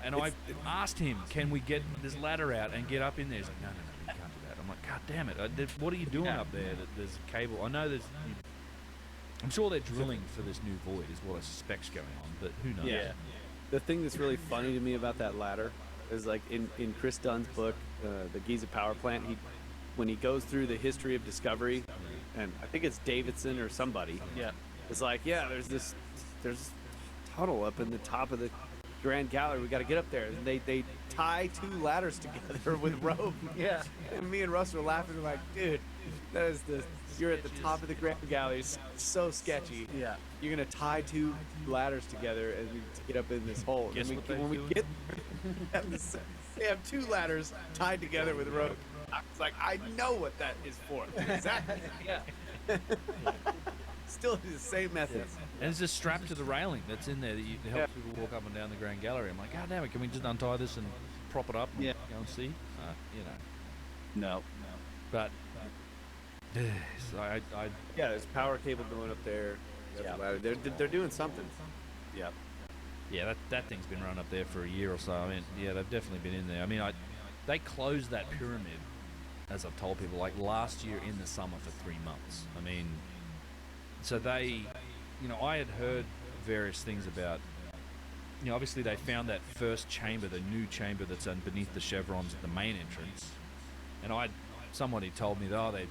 And I asked him, can we get this ladder out and get up in there? He's like, no, you can't do that. I'm like, God damn it. What are you doing up there? There's a cable. I know I'm sure they're drilling for this new void is what I suspect's going on, but who knows?
Yeah. The thing that's really funny to me about that ladder is like in Chris Dunn's book, The Giza Power Plant, when he goes through the history of discovery, and I think it's Davidson or somebody.
Yeah.
It's like, there's this tunnel up in the top of the Grand Gallery. We got to get up there. And they tie 2 ladders together with rope.
Yeah.
And me and Russ were laughing. We're like, dude, you're at the top of the Grand Gallery. It's so sketchy.
Yeah.
You're gonna tie 2 ladders together and to get up in this hole.
Guess
And
what they
when we
do?
get there, they have 2 ladders tied together with rope. I was like, I know what that is for. Exactly.
Yeah.
Still the same methods.
And it's just strapped to the railing that's in there that helps people walk up and down the Grand Gallery. I'm like, God damn it, can we just untie this and prop it up and go and see?
No.
But so I
There's power cable going up there. They're doing something.
Yeah.
that thing's been run up there for a year or so. I mean, they've definitely been in there. I mean, they closed that pyramid, as I've told people, like last year in the summer for 3 months. I mean, so they, I had heard various things about, obviously they found that first chamber, the new chamber that's beneath the chevrons at the main entrance, and somebody told me that they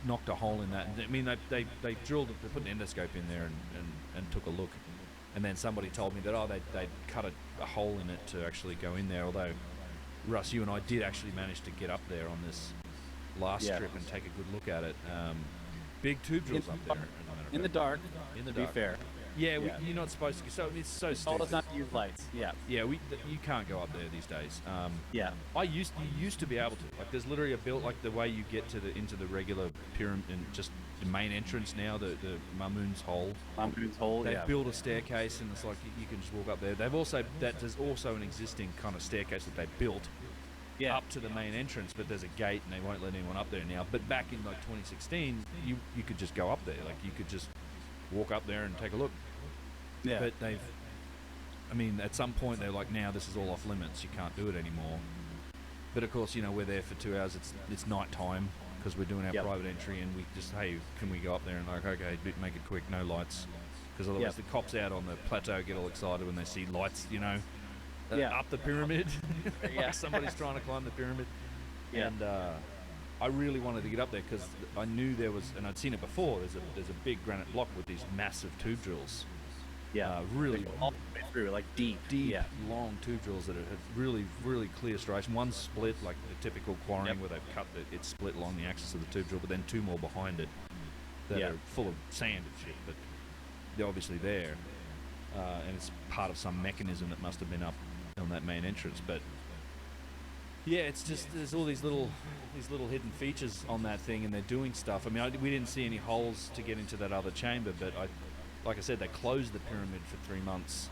knocked a hole in that. I mean, they drilled, they put an endoscope in there and took a look, and then somebody told me that they cut a hole in it to actually go in there. Although Russ, you and I did actually manage to get up there on this last trip and take a good look at it. Big tube drills up there.
In the dark.
In the
To be
dark.
fair.
Yeah, you're not supposed to. So it's so
All
steep.
does not use lights. Yeah.
Yeah, you can't go up there these days.
Yeah.
You used to be able to. Like, there's literally a built like the way you get to into the regular pyramid and just the main entrance now, the Mamun's hole.
Mamun's hole.
They've
Yeah.
built a staircase, and it's like you can just walk up there. There's also an existing kind of staircase that they built up to the main entrance, but there's a gate and they won't let anyone up there now. But back in like 2016, you could just go up there. Like you could just walk up there and take a look.
Yeah.
But at some point they're like, now this is all off limits. You can't do it anymore. But of course, we're there for 2 hours. It's night time because we're doing our private entry, and we just, hey, can we go up there? And like, okay, make it quick, no lights, because otherwise the cops out on the plateau get all excited when they see lights, up the pyramid. Like somebody's trying to climb the pyramid.
Yeah.
And I really wanted to get up there because I knew there was, and I'd seen it before. There's a big granite block with these massive tube drills,
Yeah.
Really
All the way through, like deep.
deep,
Yeah.
long tube drills that have really, really clear striation. One split, like the typical quarrying where they've cut it split along the axis of the tube drill, but then two more behind it that are full of sand and shit, but they're obviously there. And it's part of some mechanism that must have been up on that main entrance. But yeah, it's just there's all these little hidden features on that thing, and they're doing stuff. I mean, we didn't see any holes to get into that other chamber, but like I said, they closed the pyramid for 3 months,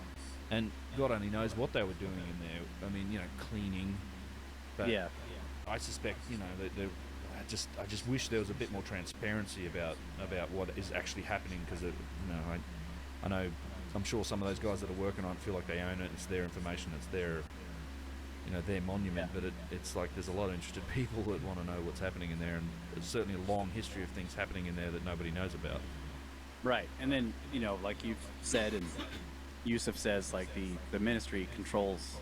and God only knows what they were doing in there. I mean, cleaning. But
Yeah.
I suspect, that I just wish there was a bit more transparency about what is actually happening, because I know I'm sure some of those guys that are working on it feel like they own it. It's their information. It's their their monument. But it's like there's a lot of interested people that want to know what's happening in there, and there's certainly a long history of things happening in there that nobody knows about.
Right. And then, like you've said, and Yusuf says, like the ministry controls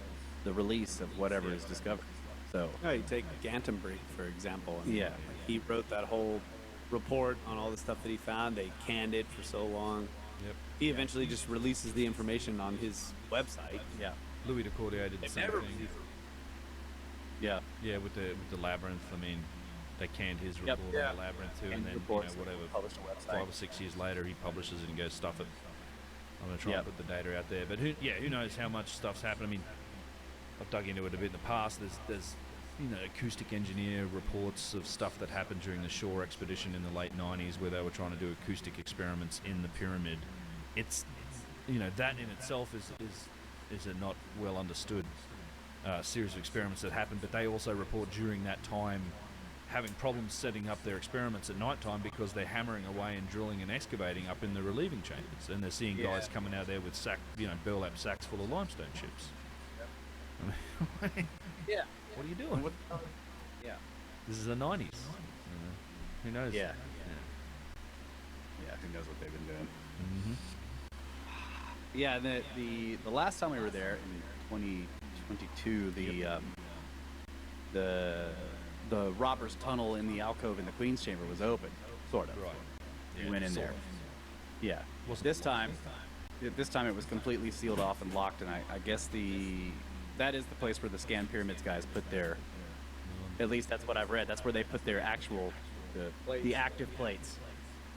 the release of whatever is discovered. So
You take Gantenbrink, for example. And
Yeah.
he wrote that whole report on all the stuff that he found. They canned it for so long.
Yep.
He eventually just releases the information on his website.
yeah.
Louis de Cordier did the same thing.
Yeah.
Yeah, with the labyrinth. I mean, they canned his
Yep.
report
Yeah.
on the labyrinth too,
And
and then
reports
whatever,
published on the website.
5 or 6 years later, he publishes it and goes stuff it. I'm gonna try
Yep.
and put the data out there, but who knows how much stuff's happened? I mean, I've dug into it a bit in the past. There's acoustic engineer reports of stuff that happened during the Shore expedition in the late 90s, where they were trying to do acoustic experiments in the pyramid. It's that in itself is a not well understood series of experiments that happened, but they also report during that time having problems setting up their experiments at night time because they're hammering away and drilling and excavating up in the relieving chambers, and they're seeing guys coming out there with burlap sacks full of limestone chips. I mean,
Yeah.
what are you doing?
Yeah.
This is the 90s. Who knows?
Yeah. Yeah. Who knows what they've been doing?
Mm-hmm.
Yeah. The last time we were there in 2022, the robbers' tunnel in the alcove in the Queen's Chamber was open, sort of.
Right.
We went in
sort
there.
of.
Yeah.
Wasn't
This time it was completely sealed off and locked, and I guess that is the place where the Scan Pyramids guys put their. At least that's what I've read. That's where they put their actual the active plates,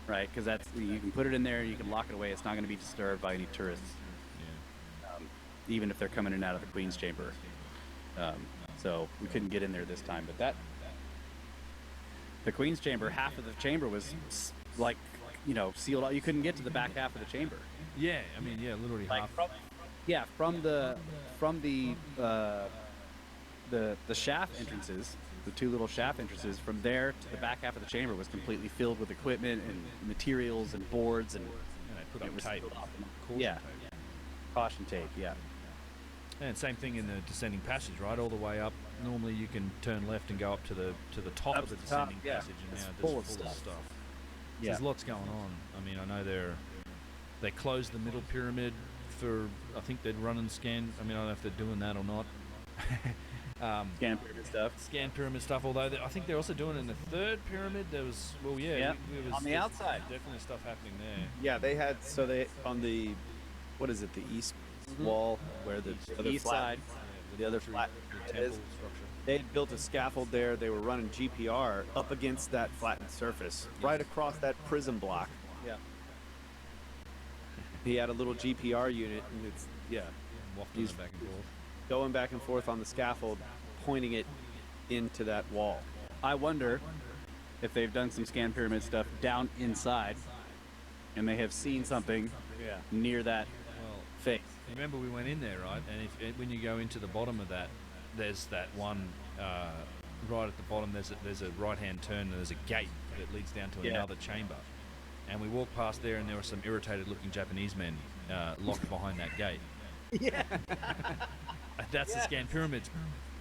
right? Because you can put it in there, you can lock it away. It's not going to be disturbed by any tourists, even if they're coming in and out of the Queen's Chamber. So we couldn't get in there this time, but the Queen's Chamber, half of the chamber was like, sealed off. You couldn't get to the back half of the chamber.
Yeah, I mean, literally half.
From the shaft entrances, the two little shaft entrances, from there to the back half of the chamber was completely filled with equipment and materials and boards and
They put
it
up
was
tape.
sealed off.
Caution
Yeah.
tape.
Caution tape. Yeah.
And same thing in the descending passage, right? All the way up. Normally you can turn left and go up to the top
Up
of the
to the top,
descending
yeah.
passage, and
It's
now
full
there's
of
full of
stuff.
stuff.
Yeah.
There's lots going on. I mean, I know they closed the middle pyramid for, I think they'd run and scan. I mean, I don't know if they're doing that or not.
Scan pyramid stuff.
Scan pyramid stuff, although I think they're also doing it in the third pyramid. There was,
Yeah, on the
there's
outside.
definitely stuff happening there.
Yeah, they had on the what is it, the east wall where the other
east
flat,
side.
the other flat
The
is.
temple structure.
They had built a scaffold there. They were running GPR up against that flattened surface, right across that prism block.
Yeah.
He had a little GPR unit, and it's
Wafting
He's-
it back and forth.
going back and forth on the scaffold, pointing it into that wall.
I wonder if they've done some Scan Pyramid stuff down inside, and they have seen something
Yeah.
near that
Well,
face.
remember we went in there, right? And when you go into the bottom of that, there's that one right at the bottom. There's a right-hand turn and there's a gate that leads down to
Yeah.
another chamber. And we walked past there, and there were some irritated-looking Japanese men locked behind that gate.
Yeah.
That's the Scan Pyramids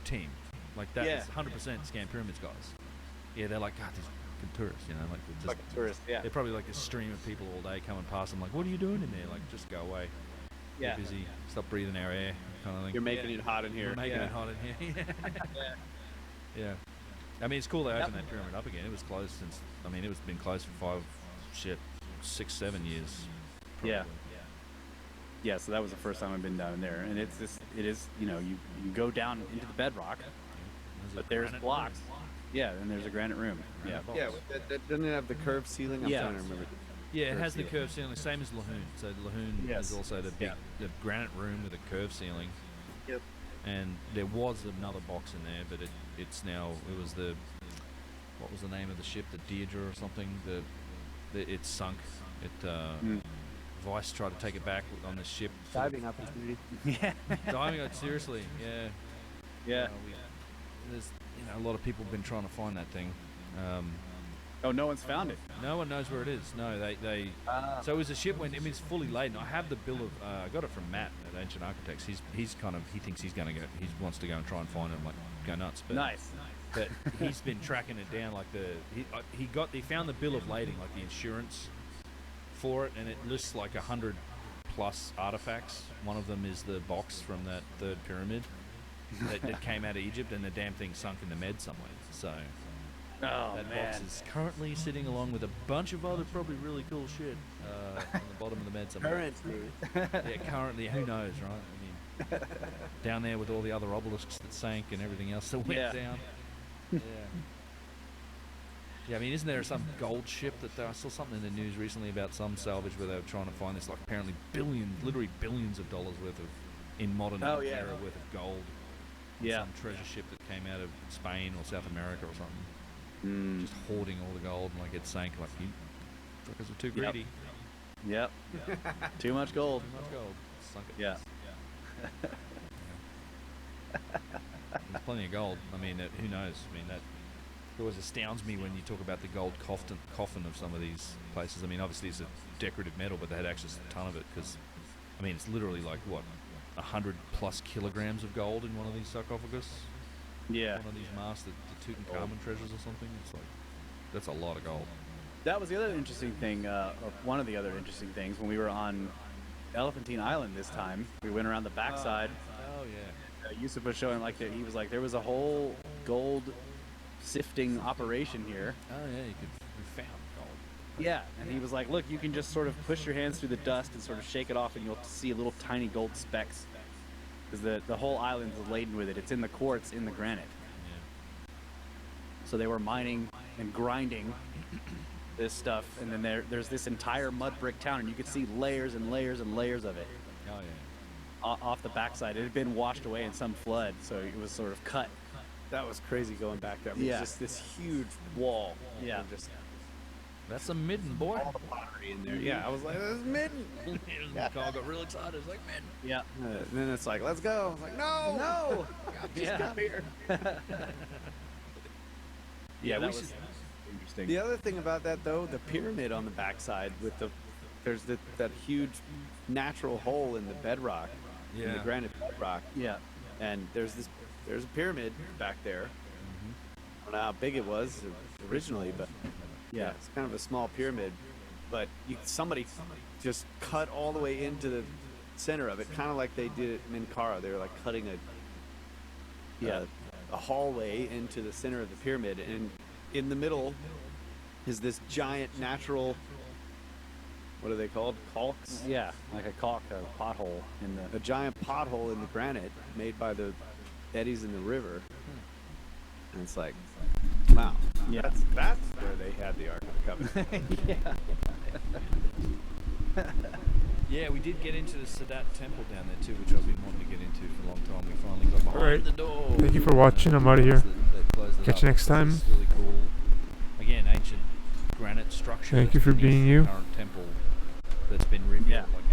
team. Like that
Yeah.
is 100% Scan Pyramids guys. Yeah, they're like, God, these fucking tourists, like they're just.
Fucking tourist. Yeah.
They're probably like a stream of people all day coming past them. Like, what are you doing in there? Like, just go away.
Yeah.
You're busy. Stop breathing our air, kind of thing.
You're making it hot in here.
We're making
Yeah.
it hot in here. Yeah. I mean, it's cool they opened that pyramid up again. It was closed since. I mean, it was been closed for 6, 7 years.
Yeah.
probably.
Yeah, so that was the first time I've been down there, and it is, you know, you go down into the bedrock, but there's blocks. Yeah, and there's a granite room. Yeah.
Yeah, that doesn't it have the curved ceiling. I'm
Yeah.
trying to remember.
Yeah, it
Curved
has the
ceiling.
curved ceiling, same as Lahoon. So Lahoon
Yes.
is also the big, the granite room with a curved ceiling.
Yep.
And there was another box in there, but it's now, it was the, what was the name of the ship, the Deirdre or something? It sunk. Vice tried to take it back on the ship.
Diving opportunity.
Yeah.
Diving, seriously, yeah.
Yeah.
There's, a lot of people have been trying to find that thing.
Oh, no one's found it.
No one knows where it is. No, they. So it was a ship when it's fully laden. I have the bill of. I got it from Matt at Ancient Architects. He thinks he's gonna go. He wants to go and try and find it. I'm like, go nuts. But,
Nice.
But he's been tracking it down. Like he found the bill of lading, like the insurance for it, and it lists like 100 plus artifacts. One of them is the box from that third pyramid that came out of Egypt, and the damn thing sunk in the Med somewhere. So.
Oh,
That
man.
box is currently sitting along with a bunch of other probably really cool shit on the bottom of the Med somewhere. Yeah, currently, who knows, right? I mean, down there with all the other obelisks that sank and everything else that went
Yeah.
down. Yeah. Yeah, I mean, isn't there some gold ship that I saw something in the news recently about some salvage where they were trying to find this, like, apparently literally billions of dollars worth of, in modern
Oh, yeah.
era worth of gold.
Yeah.
Some treasure ship that came out of Spain or South America or something.
Mm.
Just hoarding all the gold, and like it sank. Like you fuckers are too
Yep.
greedy.
Yep. Too much gold.
Too much gold. Sunk it.
Yeah.
There's plenty of gold. I mean, who knows? I mean, that it always astounds me when you talk about the gold coffin of some of these places. I mean, obviously it's a decorative metal, but they had access to a ton of it because, I mean, it's literally like what, 100 plus kilograms of gold in one of these sarcophagus.
Yeah.
One of these masks, the Tutankhamun treasures or something. It's like that's a lot of gold.
That was the other interesting thing, or one of the other interesting things when we were on Elephantine Island this time. We went around the backside.
Oh yeah.
Yusuf was showing like that. He was like, there was a whole gold sifting operation here.
Oh yeah, we found gold.
Yeah, and he was like, look, you can just sort of push your hands through the dust and sort of shake it off, and you'll see little tiny gold specks. Because the whole island is laden with it. It's in the quartz, in the granite.
Yeah.
So they were mining and grinding this stuff, and then there's this entire mud brick town, and you could see layers and layers and layers of it
Oh yeah.
off the backside. It had been washed away in some flood, so it was sort of cut.
That was crazy going back there. I mean,
Yeah.
Just this huge wall.
Yeah.
of just
That's a midden, boy.
all the pottery in there. Yeah, I was like, "This is midden."
Carl got real excited. It's like, man.
Yeah.
And then it's like, "Let's go." I was like, "No, no, just
Yeah.
come here."
Yeah,
we
that
should-
was interesting.
The other thing about that, though, the pyramid on the backside with there's that huge natural hole in the bedrock, in the
Yeah.
granite bedrock,
Yeah.
and there's a pyramid back there. I don't know how big it was originally, but yeah, it's kind of a small pyramid. But somebody just cut all the way into the center of it, kind of like they did it in Ankara. They were like cutting a hallway into the center of the pyramid, and in the middle is this giant natural, what are they called? Caulks?
Yeah, like a caulk, a pothole in the.
A giant pothole in the granite made by the eddies in the river. And it's like, wow.
Yeah.
That's where they had the Ark of the Covenant.
Yeah, we did get into the Sadat temple down there too, which I've been wanting to get into for a long time. We finally got behind
Alright.
the door.
Thank you for watching. I'm out of here.
They closed it
Catch
up.
you next time.
It's really cool. Again, ancient granite structure.
Thank you
that's
for
been used
being
for
you.
the current temple that's been rebuilt
Yeah.
like